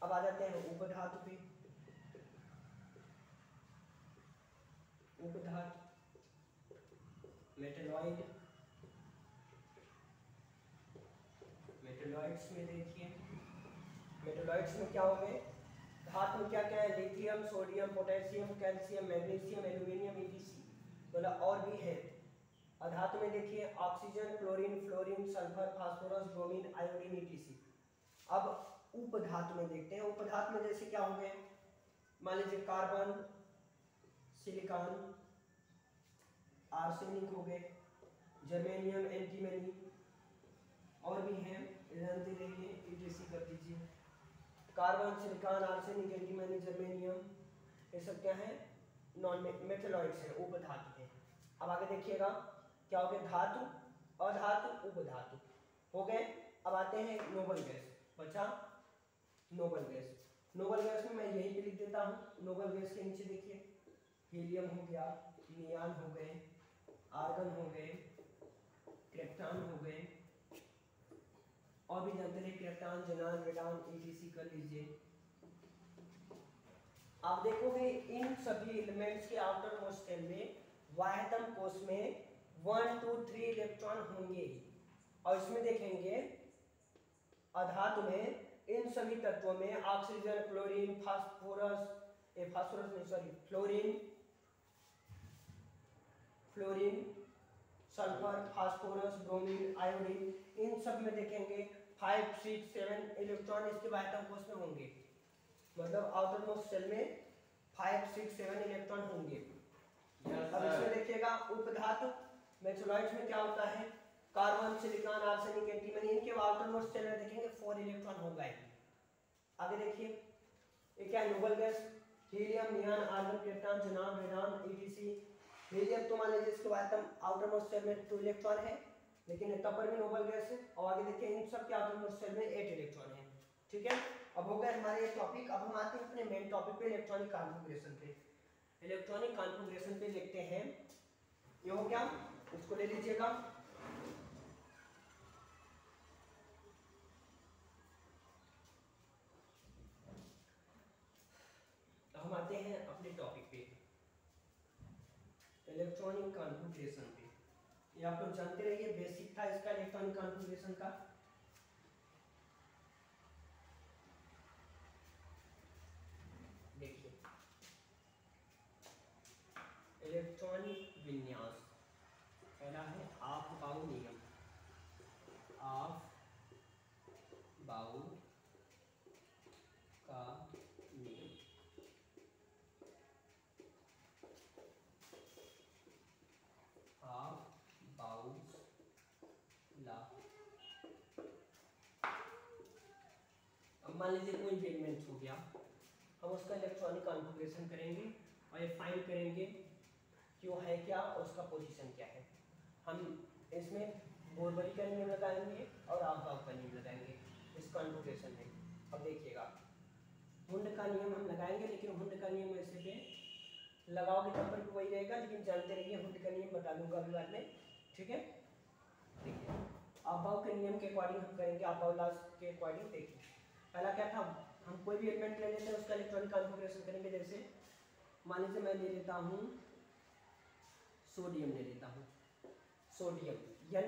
अब आ जाते हैं उपधातु पे। उपधातु मेटलॉइड, मेटलॉइड्स में देखिए, मेटलॉइड्स में क्या हो गए? धातु में क्या क्या है? Lithium, sodium, potassium, calcium, magnesium, aluminium, ETC, मतलब और भी है। अधातु में देखिए oxygen, chlorine, fluorine, sulphur, phosphorus, bromine, iodine, ETC। अब उपधातु में देखते हैं, उपधातु में जैसे क्या हो गए? मान लीजिए कार्बन, सिलिकॉन, आर्सेनिक हो गए, जर्मेनियम, एंटीमनी, और भी हैं, जानते रहिए, ETC कर दीजिए। Carbon, silicon, arsenic, antimony, germanium, ये सब क्या है? नॉन मेटलॉइड्स है, उपधातु है। अब आगे देखिएगा क्या हो गया? धातु, अधातु, उपधातु हो गए। अब आते हैं नोबल गैस, बचा नोबल गैस। नोबल गैस में मैं यही पे लिख देता हूँ, नोबल गैस के नीचे देखिए हीलियम हो गया, नियान हो गए, आर्गन हो गए, क्रिप्टॉन हो गए, और भी जानते रहे क्रिप्टॉन, ज़ेनान, रेडॉन, ईटीसी कर लीजिए। आप देखोगे इन सभी एलिमेंट्स के आउटर मोस्ट शेल में वायतम कोष में 1 2 3 इलेक्ट्रॉन होंगे, और इसमें देखेंगे अधातु में इन सभी तत्वों में oxygen, chlorine, fluorine, sulphur, phosphorus, bromine, iodine, इन सब में देखेंगे 5 6 7 इलेक्ट्रॉन इसके वायतम कोष में होंगे। मतलब आउटर मोस्ट शेल में 5 6 7 इलेक्ट्रॉन होंगे। अब इसमें देखिएगा उपधातु मेटलॉइड्स में क्या होता है, कार्बन, सिलिकॉन, आर्सेनिक, एंटीमनी, इनके आउटर मोस्ट शेल में देखेंगे 4 इलेक्ट्रॉन होगा। आगे देखिए ये क्या है, noble gas, helium, neon, argon, krypton, xenon, radon, etc. Helium तो मान लीजिए इसके वायतम आउटर मोस्ट शेल में 2 इलेक्ट्रॉन है, लेकिन तब पर भी नोबल गैस है। और आगे देखिए इन सब के आउटर मोस्ट शेल में 8 इलेक्ट्रॉन है। ठीक है, अब हो गया हमारे ये टॉपिक। अब हम आते हैं अपने मेन टॉपिक पे, इलेक्ट्रॉनिक कॉन्फ़िगरेशन पे। इलेक्ट्रॉनिक कॉन्फ़िगरेशन पे लिखते हैं, ये हो गया, इसको ले लीजिएगा। हम आते हैं अपने टॉपिक पे, इलेक्ट्रॉनिक कॉन्फ़िगरेशन पे। ये आप लोग जानते रहिए, बेसिक था इसका इलेक्ट्रॉनिक कॉन्फ़िगरेशन का। देखिए इलेक्ट्रॉनिक विन्यास, पहला है ऑफ-बाउ नियम। ऑफ-बाउ का नियम, ऑफ-बाउस लॉ। अब मान लीजिए कोई भी एलिमेंट हो गया, हम उसका इलेक्ट्रॉनिक कॉन्फ़िगरेशन करेंगे और ये फाइंड करेंगे कि वो है क्या और उसका पोजीशन क्या है। हम इसमें बोरबरी का नियम लगाएंगे और ऑफ-बाउ का नियम लगाएंगे इस कॉन्फ़िगरेशन में। अब देखिएगा हुंड का नियम हम लगाएंगे, लेकिन हुंड का नियम ऐसे पे लगाओगे तब पर वही रहेगा, लेकिन जानते रहिए हुंड का नियम बता दूंगा अभी बाद में। ठीक है, देखिए ऑफ-बाउ के नियम के अकॉर्डिंग हम करेंगे, ऑफ-बाउ लॉ के अकॉर्डिंग। देखिए पहला क्या था, हम कोई भी एलिमेंट ले लेते हैं उसका इलेक्ट्रॉनिक कॉन्फ़िगरेशन करेंगे। जैसे मान लीजिए मैं ले लेता हूँ सोडियम, ले लेता हूँ सोडियम, Na,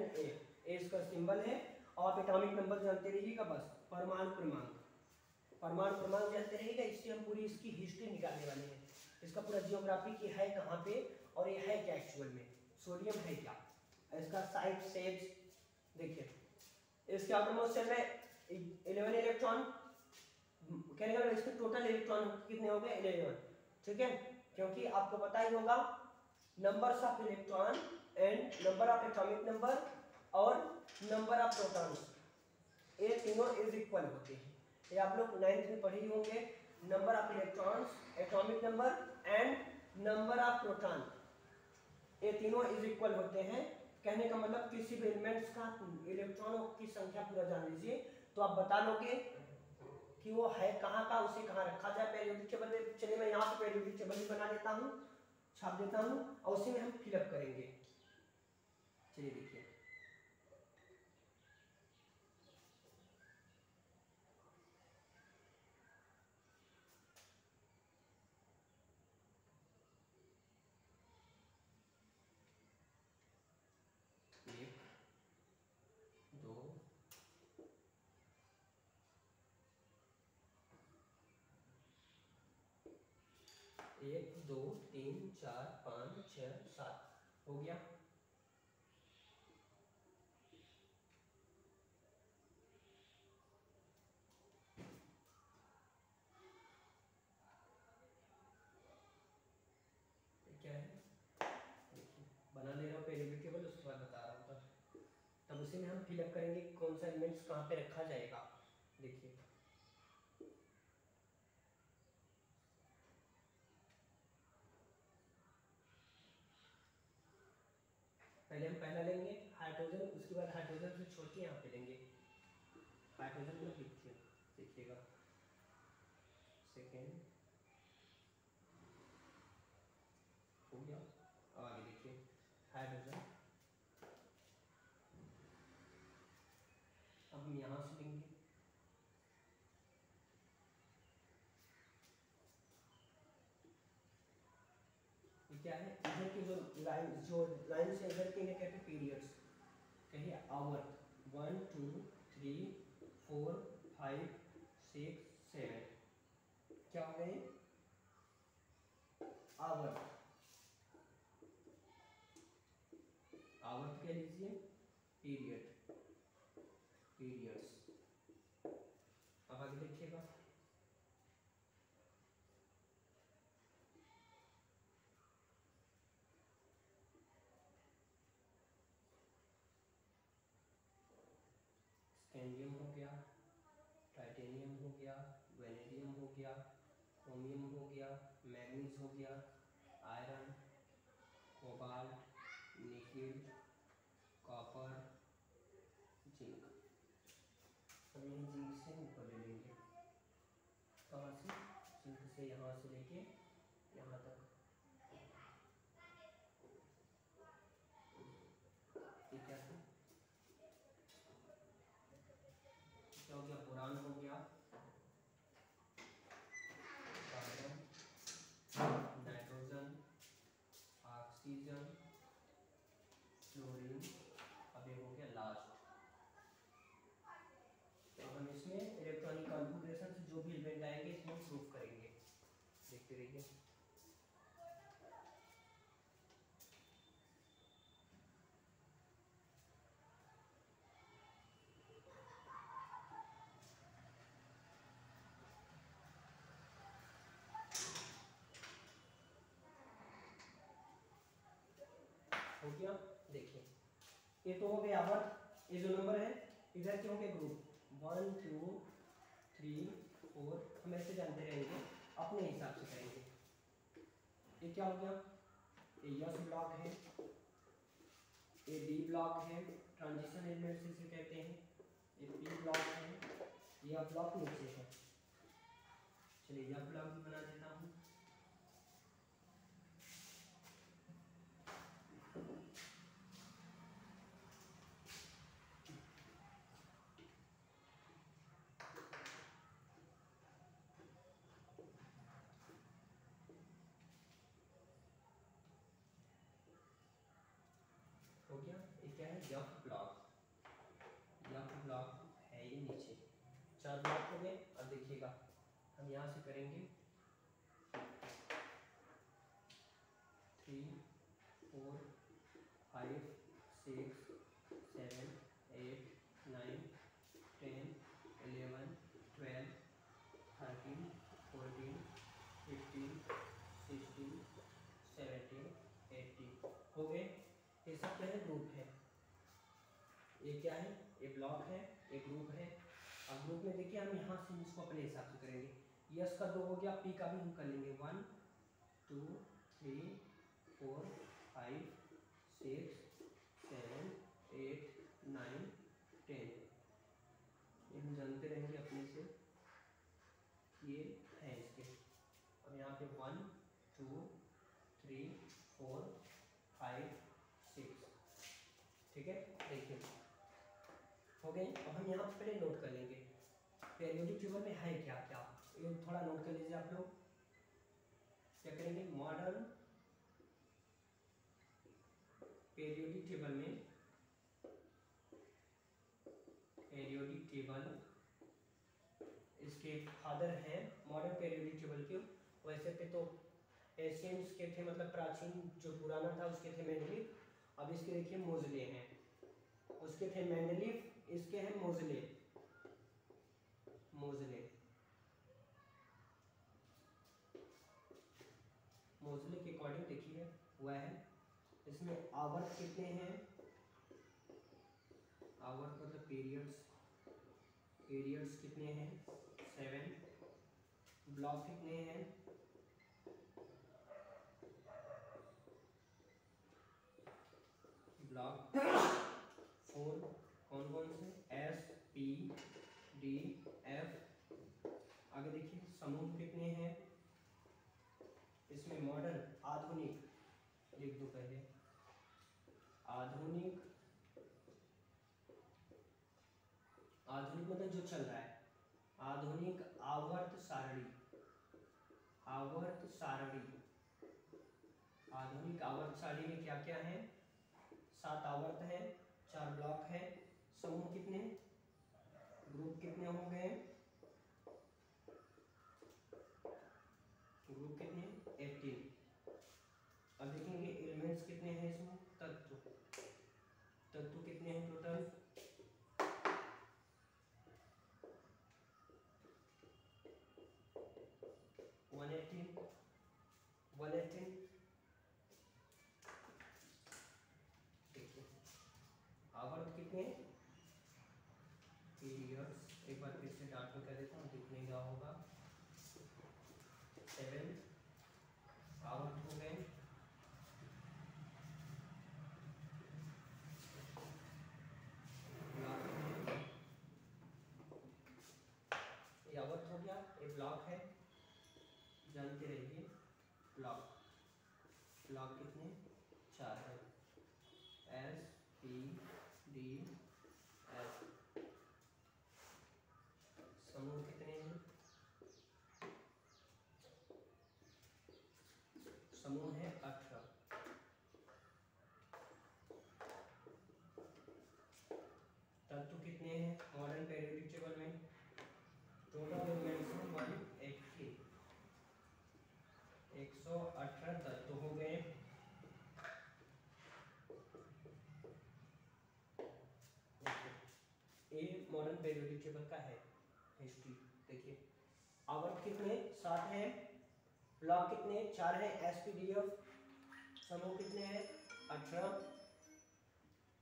इसका सिंबल है। और आप एटॉमिक नंबर जानते रहिएगा, बस परमाणु क्रमांक, परमाणु क्रमांक जानते रहिएगा। इससे हम पूरी इसकी हिस्ट्री निकालने वाले हैं, इसका पूरा जियोग्राफी की है कहाँ पे और ये है क्या एक्चुअल में, सोडियम है क्या, इसका साइड सेज। देखिए इसके आउटर मोस्ट शेल में 11 इलेक्ट्रॉन, कहने का मतलब इसके टोटल इलेक्ट्रॉन कितने हो गए, 11। ठीक है, क्योंकि आपको पता ही होगा numbers of electron and number of atomic number और नंबर ऑफ प्रोटॉन्स, ये तीनों इज इक्वल होते हैं। ये आप लोग 9th में पढ़े ही होंगे, number of electrons, atomic number and number of proton, ये तीनों इज इक्वल होते हैं। कहने का मतलब किसी भी एलिमेंट्स का इलेक्ट्रॉनों की संख्या पूरा जान लीजिए तो आप बता लोगे कि वो है कहाँ का, उसे कहाँ रखा जाए पेरियोडिक टेबल में। चलिए मैं यहाँ पे पेरियोडिक टेबल भी बना देता हूँ, छाप देता हूँ, और उसी में हम फिलअप करेंगे। चलिए देखिए एक दो तीन चार पाँच छः सात हो गया। क्या है, देखिए बना ले रहा हूँ पेरियोडिक टेबल, उसके बाद बता रहा हूँ तब उसी में हम फिलअप करेंगे कौन सा एलिमेंट्स कहाँ पे रखा जाएगा। देखिए पहले हम पहला लेंगे हाइड्रोजन, उसके बाद हाइड्रोजन से छोड़ के यहाँ पे लेंगे हाइड्रोजन में लिखिए, देखिएगा सेकेंड हो गया। और आगे देखिए हाइड्रोजन, क्या है, इधर की जो लाइन से इधर के इन्हें कहते हैं पीरियड्स। कहिए आवर्त, 1 2 3 4 5 6 7, क्या हो गए आवर्त। आवर्त कह लीजिए पीरियड, पीरियड्स। अब आगे देखिएगा, स्कैंडियम हो गया, टाइटेनियम हो गया, वेनेडियम हो गया, क्रोमियम हो गया, मैग्नीज हो गया, iron, cobalt, nickel, copper, zinc. अब यही जिंक से ऊपर ले लेंगे, कहाँ से, जिंक से यहाँ से लेके यहाँ तक। ये क्या था, क्या हो गया, बोरान हो गया, कार्बन, नाइट्रोजन, ऑक्सीजन, फ्लोरीन, अब ये हो गया लास्ट। तो हम इसमें इलेक्ट्रॉनिक कॉन्फ़िगरेशन से जो भी इवेंट आएंगे इसमें प्रूफ करेंगे, देखते रहिए। हो गया, देखिए ये तो हो गया आवर्त। ये जो नंबर है इधर के होंगे ग्रुप 1 2 3 4, हम ऐसे जानते रहेंगे, अपने हिसाब से करेंगे। ये क्या हो गया, ये यस ब्लॉक है, ये डी ब्लॉक है, ट्रांजिशन एलिमेंट्स इसे कहते हैं, ये पी ब्लॉक है, यह ब्लॉक नीचे है। चलिए यह ब्लॉक भी बना देता हूँ। हो गया, ये क्या है, यफ ब्लॉक, यफ ब्लॉक है ये नीचे। 4 ब्लॉक हो गए। अब देखिएगा हम यहाँ से करेंगे 3 4 5 6 7 8 9 10 11 12 13 14 15 16 17 18 हो गए। ये सब क्या है, ग्रुप है। ये क्या है, ये ब्लॉक है, ये ग्रुप है। अब ग्रुप में देखिए हम यहाँ से इसको अपने हिसाब से करेंगे। यस का 2 हो गया, पी का भी हम कर लेंगे 1 2 3 4 5 6 7 8 9 10, ये हम जानते रहेंगे अपने से, ये है इसके। अब यहाँ पे 1 2 3 4 5 6, ठीक है। देखिए हो गए। अब हम यहाँ पे पहले नोट कर लेंगे पेरियोडिक टेबल में है क्या क्या, ये थोड़ा नोट कर लीजिए आप लोग। क्या करेंगे, मॉडर्न पेरियोडिक टेबल में, पेरियोडिक टेबल इसके फादर हैं मॉडर्न पेरियोडिक टेबल के। वैसे पे तो एशियंस के थे, मतलब प्राचीन जो पुराना था उसके थे मेंडलीफ। अब इसके देखिए मोजले हैं, उसके थे मेंडलीफ, इसके हैं मोजले। मोजले, मोजले के अकॉर्डिंग देखिए हुआ है। इसमें आवर्त कितने हैं, आवर्त मतलब पीरियड्स, पीरियड्स कितने हैं 7। ब्लॉक कितने हैं, ब्लॉक 4। कौन कौन से, एस पी डी एफ। आगे देखिए समूह कितने हैं, इसमें मॉडर्न आधुनिक लिख दो पहले, आधुनिक, आधुनिक मतलब जो चल रहा है, आधुनिक आवर्त सारणी, आवर्त सारणी, आधुनिक आवर्त सारणी में क्या क्या है? 7 आवर्त है, 4 ब्लॉक है, समूह कितने, ग्रुप कितने हो गए, ग्रुप कितने 18। अब देखेंगे एलिमेंट्स कितने हैं इसमें, तत्व कितने हैं टोटल, 118। देखिए आवर्त कितने, पीरियड्स एक बार फिर से डार्क में कर देता हूँ, दिख नहीं रहा होगा, 7 आवर्त हो गए। ये आवर्त हो गया, ये ब्लॉक है, जानते रहिए ब्लॉक, ब्लॉक कितने 4 है, एस पी डी एफ। समूह कितने हैं, समूह है 18। तत्व कितने हैं मॉडर्न पेरियोडिक टेबल में, टोटल एलिमेंट्स हैं 180, 118 तत्व हो गए। ये मॉडर्न पेरियोडिक टेबल का है हिस्ट्री। देखिए आवर्त कितने 7 है, ब्लॉक कितने 4 है, एसपीडीएफ, समूह कितने हैं 18,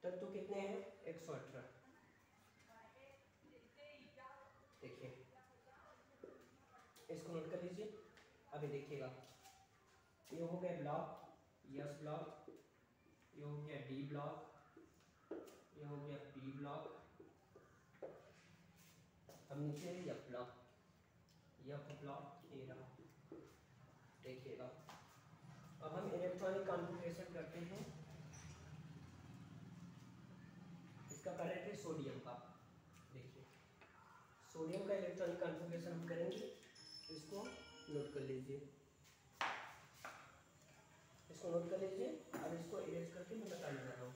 तत्व कितने हैं 118। देखिए इसको नोट कर लीजिए। अभी देखिएगा ये हो गया ब्लॉक, यस ब्लॉक, ये हो गया डी ब्लॉक, ये हो गया पी ब्लॉक, अब नीचे एफ ब्लॉक, एफ ब्लॉक ये रहा। देखिएगा अब हम इलेक्ट्रॉनिक कॉन्फ़िगरेशन करते हैं, इसका कर रहे थे सोडियम का। देखिए सोडियम का इलेक्ट्रॉनिक कॉन्फ़िगरेशन हम करेंगे, इसको नोट कर लीजिए, इसको नोट कर लीजिए। अब इसको इरेज करके मैं बताने जा रहा हूँ।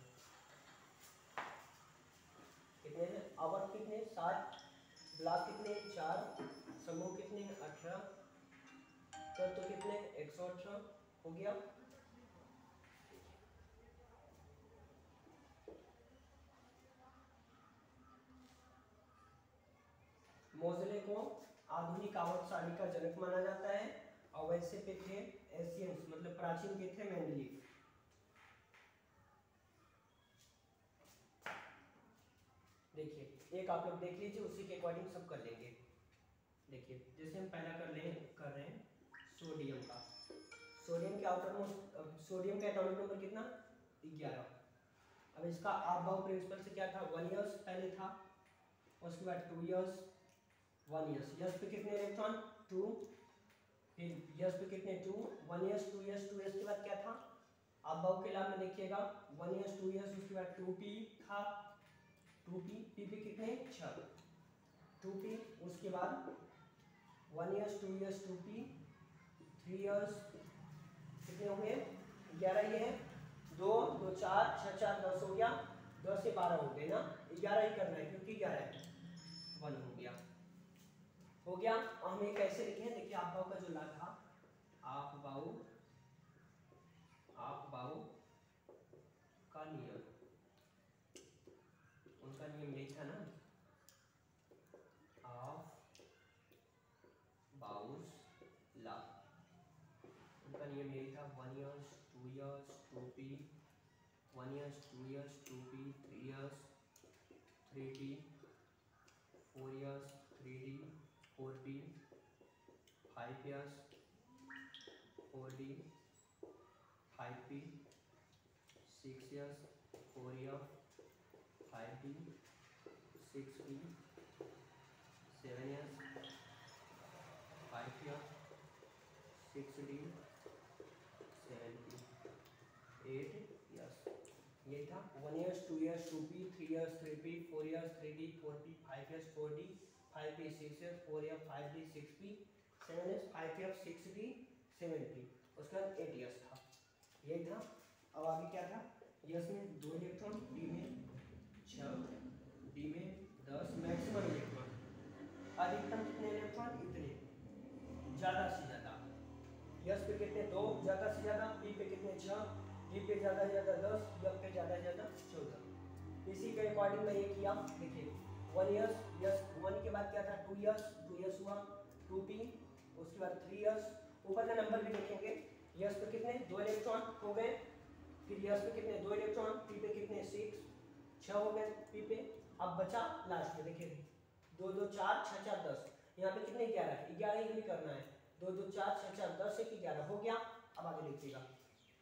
कितने हैं आवर्त कितने 7, ब्लॉक कितने 4, समूह कितने 18, तत्व कितने 118 हो गया। मोज़ले को आधुनिक आवर्त सारणी का जनक माना जाता है और वैसे पे थे एशियंस मतलब प्राचीन के थे मेंडलीव। देखिए एक आप लोग देख लीजिए, उसी के अकॉर्डिंग सब कर लेंगे। देखिए जैसे हम पहला कर रहे हैं सोडियम का, सोडियम के आउटर मोस्ट, सोडियम का एटॉमिक नंबर कितना 11। अब इसका आबभाव प्रिंसिपल से क्या था 1 इयर्स पहले था, उसके बाद 2 इयर्स 1 इयर्स, यस पे कितने इलेक्ट्रॉन 2, फिर यस पे कितने 2, 1 इयर्स 2 इयर्स 2 इयर्स के बाद क्या था आबभाव के लाभ में देखिएगा 1 इयर्स 2 इयर्स, उसके बाद 2p था, 2p p पे कितने 6, 2p, उसके बाद 1 इयर्स 2 इयर्स 2p, 3 इयर्स कितने हो गए 11, ये है 2 2 4 6 4 10 हो गया, 10 से 12 हो गए ना, 11 ही करना है क्योंकि 11 है, 1 हो गया। और हम ये कैसे लिखे हैं, देखिए आप बाऊ का जो ला था आप बाऊ का नियम, उनका नियम यही था ना, आप बाउस ला, उनका नियम यही था 1 years 2 years 2p, 1 years 2 years 2p, 3 years 3p, 4 years 3d 4p, 5 years 4d 5p, 6 years 4 5d 6p, 7 years 5 years 6d 7p, 8 years। ये था 1 years 2 years 2p, 3 years 3p, 4 years 3d 4p, 5 years 4d 5p, 6 years 4 years 5d 6p, 7 years 5 years 6d 7p, उसके बाद 8 years था। ये था। अब आगे क्या था, यस में 2 इलेक्ट्रॉन, डी में 6, डी में 10, मैक्सिमम इलेक्ट्रॉन। अधिकतम कितने इलेक्ट्रॉन, इतने, ज्यादा से ज्यादा। यस पे कितने 2, ज्यादा से ज्यादा, पी पे कितने 6, डी पे ज्यादा से ज्यादा 10, एफ पे ज्यादा से ज्यादा 14। इसी के अकॉर्डिंग मैं ये किया। देखिए 1 इयर्स, यस 1 के बाद क्या था 2 इयर्स, 2 इयर्स हुआ 2p, उसके बाद 3 इयर्स। ऊपर का नंबर भी देखेंगे, यस पे कितने 2 इलेक्ट्रॉन हो गए, फिर यस पे कितने 2 इलेक्ट्रॉन, पी पे कितने 6 हो गए पी पे। अब बचा लास्ट में देखिए 2 2 4 6 4 10, यहाँ पे कितने 11 ही हमें करना है। 2 2 4 6 4 10 1 11 हो गया। अब आगे देखिएगा,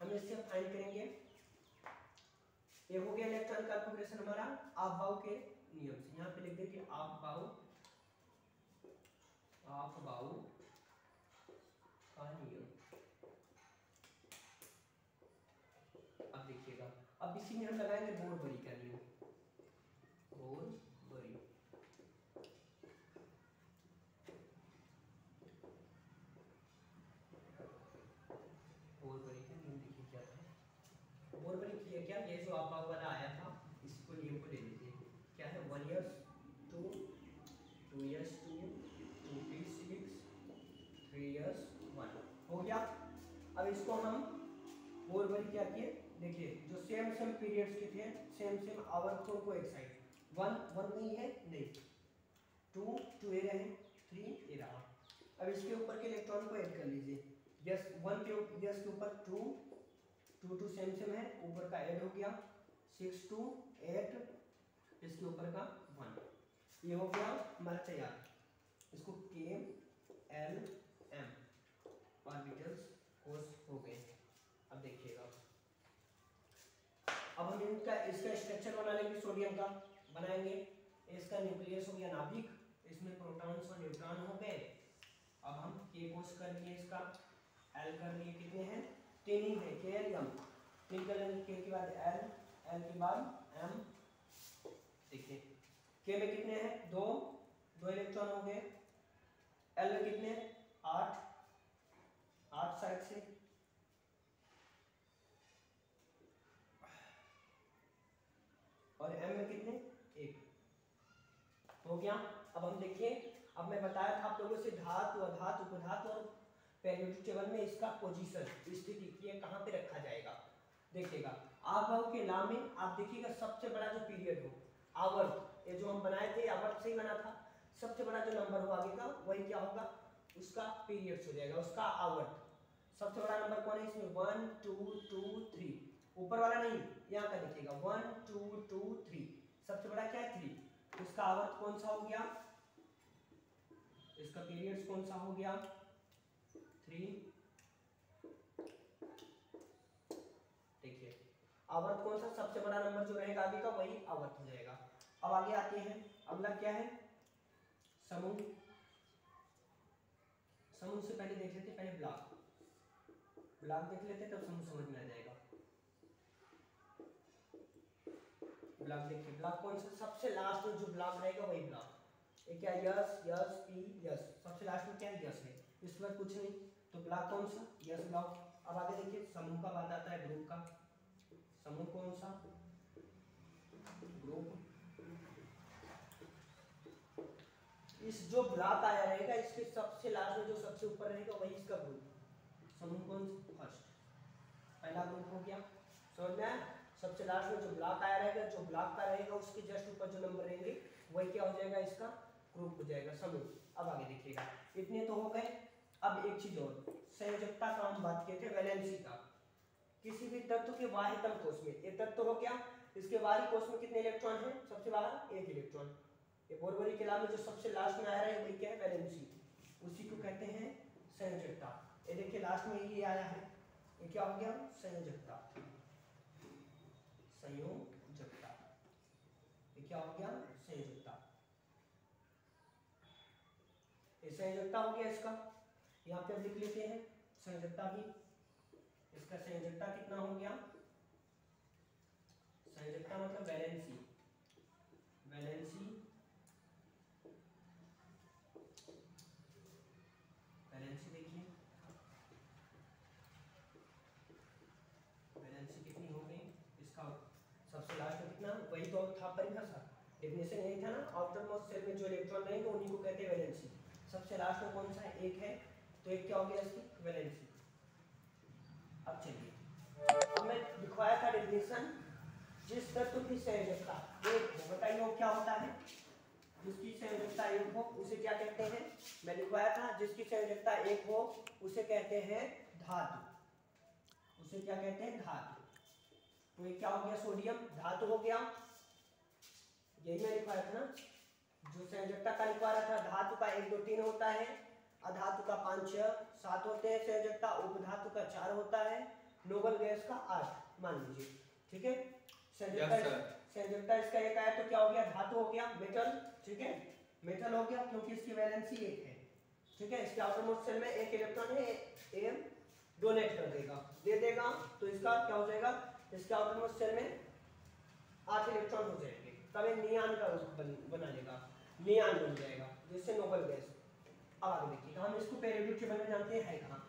हम इससे फाइंड करेंगे। ये हो गया इलेक्ट्रॉन कॉन्फ़िगरेशन हमारा आपबाउ के नियम से। यहाँ पे लिख देंगे आपबाउ का नियम। अब देखिएगा, अब इसी में हम लगाएंगे बोरबरी का नियम। बोरबरी, बोरबरी का नियम देखिए क्या था। बोरबरी किया क्या, ये जो आपबाउ वाला आया था इसको नियम को ले लीजिए। क्या है 1 इयर्स 2, 2 इयर्स 2, 2p 6, 3 इयर्स 1 हो गया। अब इसको हम बोरबरी क्या किए, देखिए जो सेम सेम पीरियड्स के थे, सेम सेम आवर्तों को एक साइड, 1 नहीं है, नहीं 2 ए रहे, 3 ए रहा। अब इसके ऊपर के इलेक्ट्रॉन को ऐड कर लीजिए। यस 1 के यस के ऊपर 2 सेम सेम है, ऊपर का ऐड हो गया 6 2 8, इसके ऊपर का 1, ये हो गया हमारा तैयार। इसको के एल एम ऑर्बिटल्स कोर्स हो गए। अब देखिएगा, अब हम इसका स्ट्रक्चर बना लेंगे, सोडियम का बनाएंगे। इसका न्यूक्लियस हो गया नाभिक, इसमें प्रोटॉन्स और न्यूट्रॉन हो गए। अब हम के कोर्स कर लिए, इसका एल कर लिए, कितने हैं 3 ही है, के एल एम, 3 कर लेंगे, के बाद एल, एल के बाद एम। देखिए के में कितने हैं 2 इलेक्ट्रॉन हो गए, एल में कितने 8 साइड से, और एम में कितने 1 हो गया। अब हम देखिए, अब मैं बताया था आप लोगों से धातु अधातु उपधातु और पेरियोडिक टेबल में इसका पोजीशन स्थिति ये कहाँ पे रखा जाएगा। देखिएगा आपबाउ के नाम में आप देखिएगा सबसे बड़ा जो पीरियड हो आवर्त, ये जो हम बनाए थे आवर्त से ही बना था, सबसे बड़ा जो नंबर हो आगे का वही क्या होगा, उसका पीरियड्स हो जाएगा, उसका आवर्त। सबसे बड़ा नंबर कौन है इसमें 1 2 2 3, ऊपर वाला नहीं, यहाँ का देखिएगा 1 2 2 3, सबसे बड़ा क्या है 3, इसका आवर्त कौन सा हो गया, इसका पीरियड्स कौन सा हो गया 3। देखिए आवर्त कौन सा, सबसे बड़ा नंबर जो रहेगा आगे का वही आवर्त हो जाएगा। अब आगे आते हैं, अगला क्या है समूह। समूह से पहले देख लेते, पहले ब्लॉक देख लेते तब समूह समझ में आ जाएगा। ब्लॉक देखिए, ब्लॉक कौन सा, सबसे लास्ट में जो ब्लॉक रहेगा वही ब्लॉक। ये क्या यस यस पी यस, सबसे लास्ट में क्या है यस है, इसके बाद कुछ नहीं, तो ब्लॉक कौन सा यस ब्लॉक। अब आगे देखिए समूह का बात आता है, ग्रुप का। समूह कौन सा, ग्रुप। इस जो ब्लॉक आया रहेगा इसके सबसे लास्ट में जो सबसे ऊपर रहेगा वही इसका ग्रुप। समूह कौन सा फर्स्ट, पहला ग्रुप हो गया, समझ में आया। सबसे लास्ट में जो ब्लॉक आया रहेगा, जो ब्लॉक का रहेगा उसके जस्ट ऊपर जो नंबर रहेंगे वही क्या हो जाएगा, इसका ग्रुप हो जाएगा समूह। अब आगे देखिएगा, इतने तो हो गए। अब एक चीज और, संयोजकता का हम बात किए थे, वैलेंसी का। किसी भी तत्व के बाह्यतम कोश में, ये तत्व हो गया, इसके बाहरी कोश में कितने इलेक्ट्रॉन है, सबसे बाहर 1 इलेक्ट्रॉन। ये बोरबरी के नाम में जो सबसे लास्ट में आया है वही क्या है, वैलेंसी, उसी को कहते हैं संयोजकता। ये देखिए लास्ट में ये आया है, ये क्या हो गया संयोजकता, संयोजकता, ये क्या हो गया संयोजकता, ये संयोजकता हो गया इसका। यहाँ पे अब लिख लेते हैं संयोजकता भी, इसका संयोजकता कितना हो गया, संयोजकता मतलब वैलेंसी, वैलेंसी, वैलेंसी देखिए यही तो था परिभाषा, डेफिनेशन यही था ना, आउटर मोस्ट शेल में जो इलेक्ट्रॉन रहेंगे उन्हीं को कहते हैं वैलेंसी। सबसे लास्ट में कौन सा है, एक है, तो एक क्या हो गया इसकी वैलेंसी। अब चलिए, अब मैं दिखवाया था डेफिनेशन, जिस तत्व की संयोजकता एक हो, बताइए वो क्या होता है, जिसकी संयोजकता एक हो उसे क्या कहते हैं, मैं लिखवाया था, जिसकी संयोजकता एक हो उसे कहते हैं धातु, उसे क्या कहते हैं धातु। तो ये क्या हो गया, सोडियम धातु हो गया, यही मैं लिखवाया था ना, जो संयोजकता का लिखवाया था, धातु का 1 2 3 होता है, अधातु का 5 6 7 होते हैं संयोजकता, उपधातु का 4 होता है, नोबल गैस का 8 मान लीजिए, ठीक है। संयोजकता इसका एक आया तो क्या हो गया, धातु हो गया, मेटल, ठीक है, मेटल हो गया क्योंकि इसकी वैलेंसी 1 है, ठीक है। इसके आउटर मोस्ट शेल में एक इलेक्ट्रॉन है, एम डोनेट कर देगा, दे देगा, तो इसका क्या हो जाएगा, इसके आउटर मोस्ट शेल में 8 इलेक्ट्रॉन हो जाएंगे, तब ये नियान का बना लेगा, नियान बन जाएगा, जिससे नोबल गैस। अब आगे देखिए, हम इसको पेरियोडिक टेबल में जानते हैं कहाँ,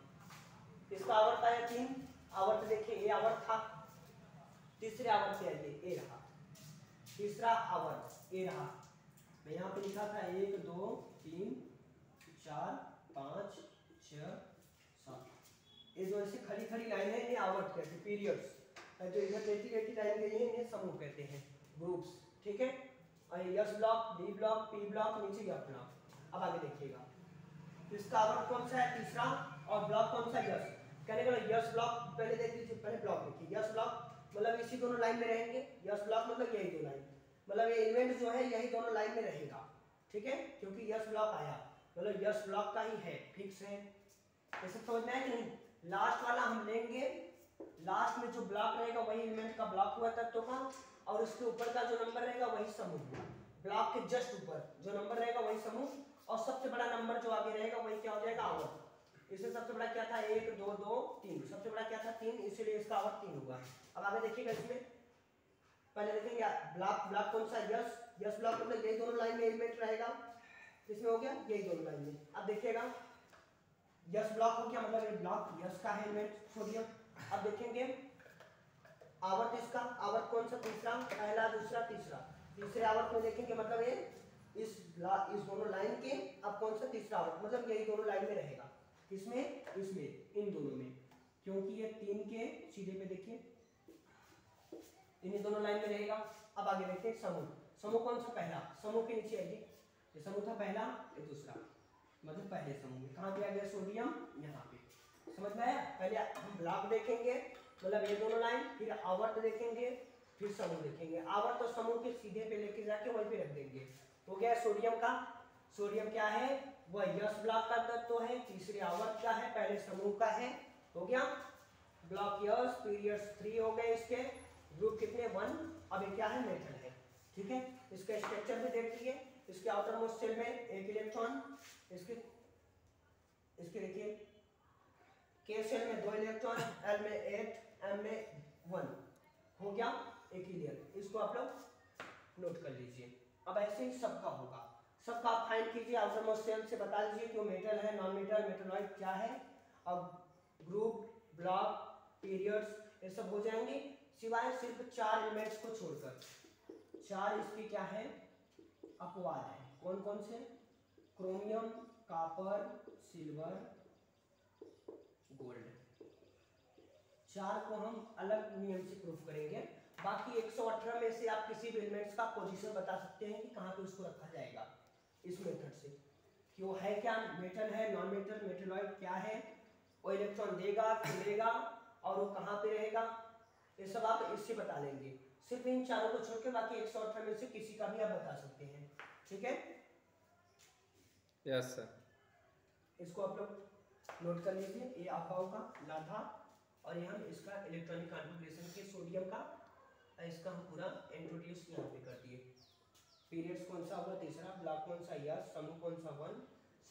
इसका आवर्त आया 3, आवर्त देखिए ये आवर्त था, तीसरे आवर्त पे आइए, ए रहा तीसरा आवर्त, ए रहा, मैं यहाँ पे लिखा था 1 2 3 4 5 6 7, ये जो ऐसे खड़ी खड़ी लाइन है ये आवर्त कहते हैं, पीरियड्स, जो इधर लेटी लेटी लाइन गई है इन्हें समूह कहते हैं, ग्रुप्स, ठीक है। और S block, D block, P block, नीचे एफ ब्लॉक। अब आगे देखिएगा, इसका आवर्त कौन सा है, तीसरा, और ब्लॉक कौन सा, यस, कहने का यस ब्लॉक, पहले देख लीजिए, पहले ब्लॉक देखिए, यस ब्लॉक मतलब इसी दोनों लाइन में रहेंगे, यस ब्लॉक मतलब यही दो लाइन, मतलब ये एलिमेंट जो है यही दोनों लाइन में रहेगा, ठीक है, क्योंकि यस ब्लॉक आया मतलब यस ब्लॉक का ही है, फिक्स है, ऐसे समझ में आया कि नहीं। लास्ट वाला हम लेंगे, लास्ट में जो ब्लॉक रहेगा वही एलिमेंट का ब्लॉक हुआ तत्व का, और उसके ऊपर का जो नंबर रहेगा वही समूह हुआ, ब्लॉक के जस्ट ऊपर जो नंबर रहेगा वही समूह, और सबसे बड़ा नंबर जो आगे रहेगा वही क्या हो जाएगा, आवर्त। इससे सबसे बड़ा क्या था, 1 2 2 3, सबसे बड़ा क्या था 3, इसीलिए इसका आवर्त 3 होगा। अब आगे देखिएगा, इसमें पहले देखेंगे ब्लॉक, ब्लॉक कौन सा, यस, यस ब्लॉक मतलब यही दोनों लाइन में एलिमेंट रहेगा, इसमें हो गया यही दोनों लाइन में। अब देखिएगा यस ब्लॉक हो गया, मतलब ये ब्लॉक यस का है एलिमेंट सोडियम। अब देखेंगे आवर्त, इसका आवर्त कौन सा, तीसरा, पहला दूसरा तीसरा, तीसरे आवर्त में देखेंगे मतलब ये इस दोनों लाइन के, अब कौन सा तीसरा आवर्त, मतलब यही दोनों लाइन में रहेगा, इसमें इसमें इन दोनों में, क्योंकि ये 3 के सीधे पे देखिए इन्हीं दोनों लाइन में रहेगा। अब आगे देखते हैं समूह, समूह कौन सा, पहला, समूह के नीचे आइए, ये समूह था पहला, ये दूसरा, मतलब पहले समूह में कहाँ पे आ गया सोडियम, यहाँ पे, समझ में आया। पहले हम ब्लॉक देखेंगे मतलब ये दोनों लाइन, फिर आवर्त देखेंगे, फिर समूह देखेंगे, आवर्त और समूह के सीधे पे लेके जाके वहीं पे रख देंगे। हो गया सोडियम का, सोडियम क्या है, वह यस ब्लॉक का तत्व है, तीसरे आवर्त का है, पहले समूह का है, हो गया ब्लॉक यस, पीरियड्स 3 हो गए, इसके ग्रुप कितने 1, अब ये क्या है, मेटल है, ठीक है। इसका स्ट्रक्चर भी देख लीजिए, इसके आउटर मोस्ट शेल में एक इलेक्ट्रॉन, इसके देखिए के शेल में 2 इलेक्ट्रॉन, एल में 8, एम में 1, हो गया एक ही लेयर, इसको आप लोग नोट कर लीजिए। अब ऐसे ही सबका होगा, सबका आप फाइंड कीजिए, आउटर मोस्ट शेल से बता दीजिए कि वो मेटल है, नॉन मेटल, मेटलॉइड क्या है। अब ग्रुप, ब्लॉक, पीरियड्स ये सब हो जाएंगे, सिवाय सिर्फ 4 एलिमेंट्स को छोड़कर, 4 इसके क्या है, अपवाद है। कौन कौन से, क्रोमियम, कॉपर, सिल्वर, गोल्ड, 4 को हम अलग नियम से प्रूफ करेंगे। बाकी 118 में से आप किसी भी एलिमेंट्स का पोजीशन बता सकते हैं कि कहाँ पे उसको रखा जाएगा, इस मेथड से, कि वो है क्या, मेटल है, नॉन मेटल, मेटलॉइड क्या है, वो इलेक्ट्रॉन देगा, लेगा, और वो कहाँ पे रहेगा, ये सब आप इससे बता लेंगे। सिर्फ इन 4 को छोड़ के बाकी 118 में से किसी का भी आप बता सकते हैं, ठीक है। यस सर, इसको आप लोग नोट कर लीजिए, ये आपका होगा लाधा, और ये हम इसका इलेक्ट्रॉनिक कॉन्फ़िगरेशन के सोडियम का, इसका हम पूरा इंट्रोड्यूस यहाँ पे कर दिए। पीरियड्स कौन सा होगा, तीसरा, ब्लॉक कौन सा, यस, समूह कौन सा 1,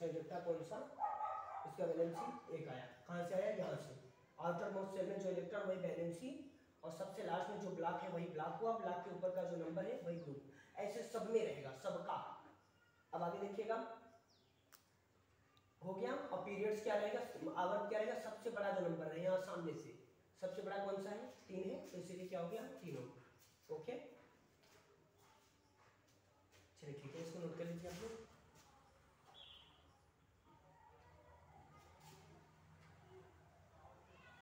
संयोजकता कौन सा, इसका वैलेंसी 1 आया, कहाँ से आया, यहाँ से, आउटर मोस्ट शेल में जो इलेक्ट्रॉन वही वैलेंसी, और सबसे लास्ट में जो ब्लॉक है वही ब्लॉक हुआ, ब्लॉक के ऊपर का जो नंबर है वही ग्रुप, ऐसे सब में रहेगा, सबका। अब आगे देखिएगा, हो गया। और पीरियड्स क्या रहेगा, आवर्त क्या रहेगा, सबसे बड़ा जो नंबर है यहाँ सामने से सबसे बड़ा कौन सा है, 3 है, तो इसीलिए क्या हो गया, 3 हो, ओके। चलिए ठीक है, इसको नोट कर लीजिए आप लोग।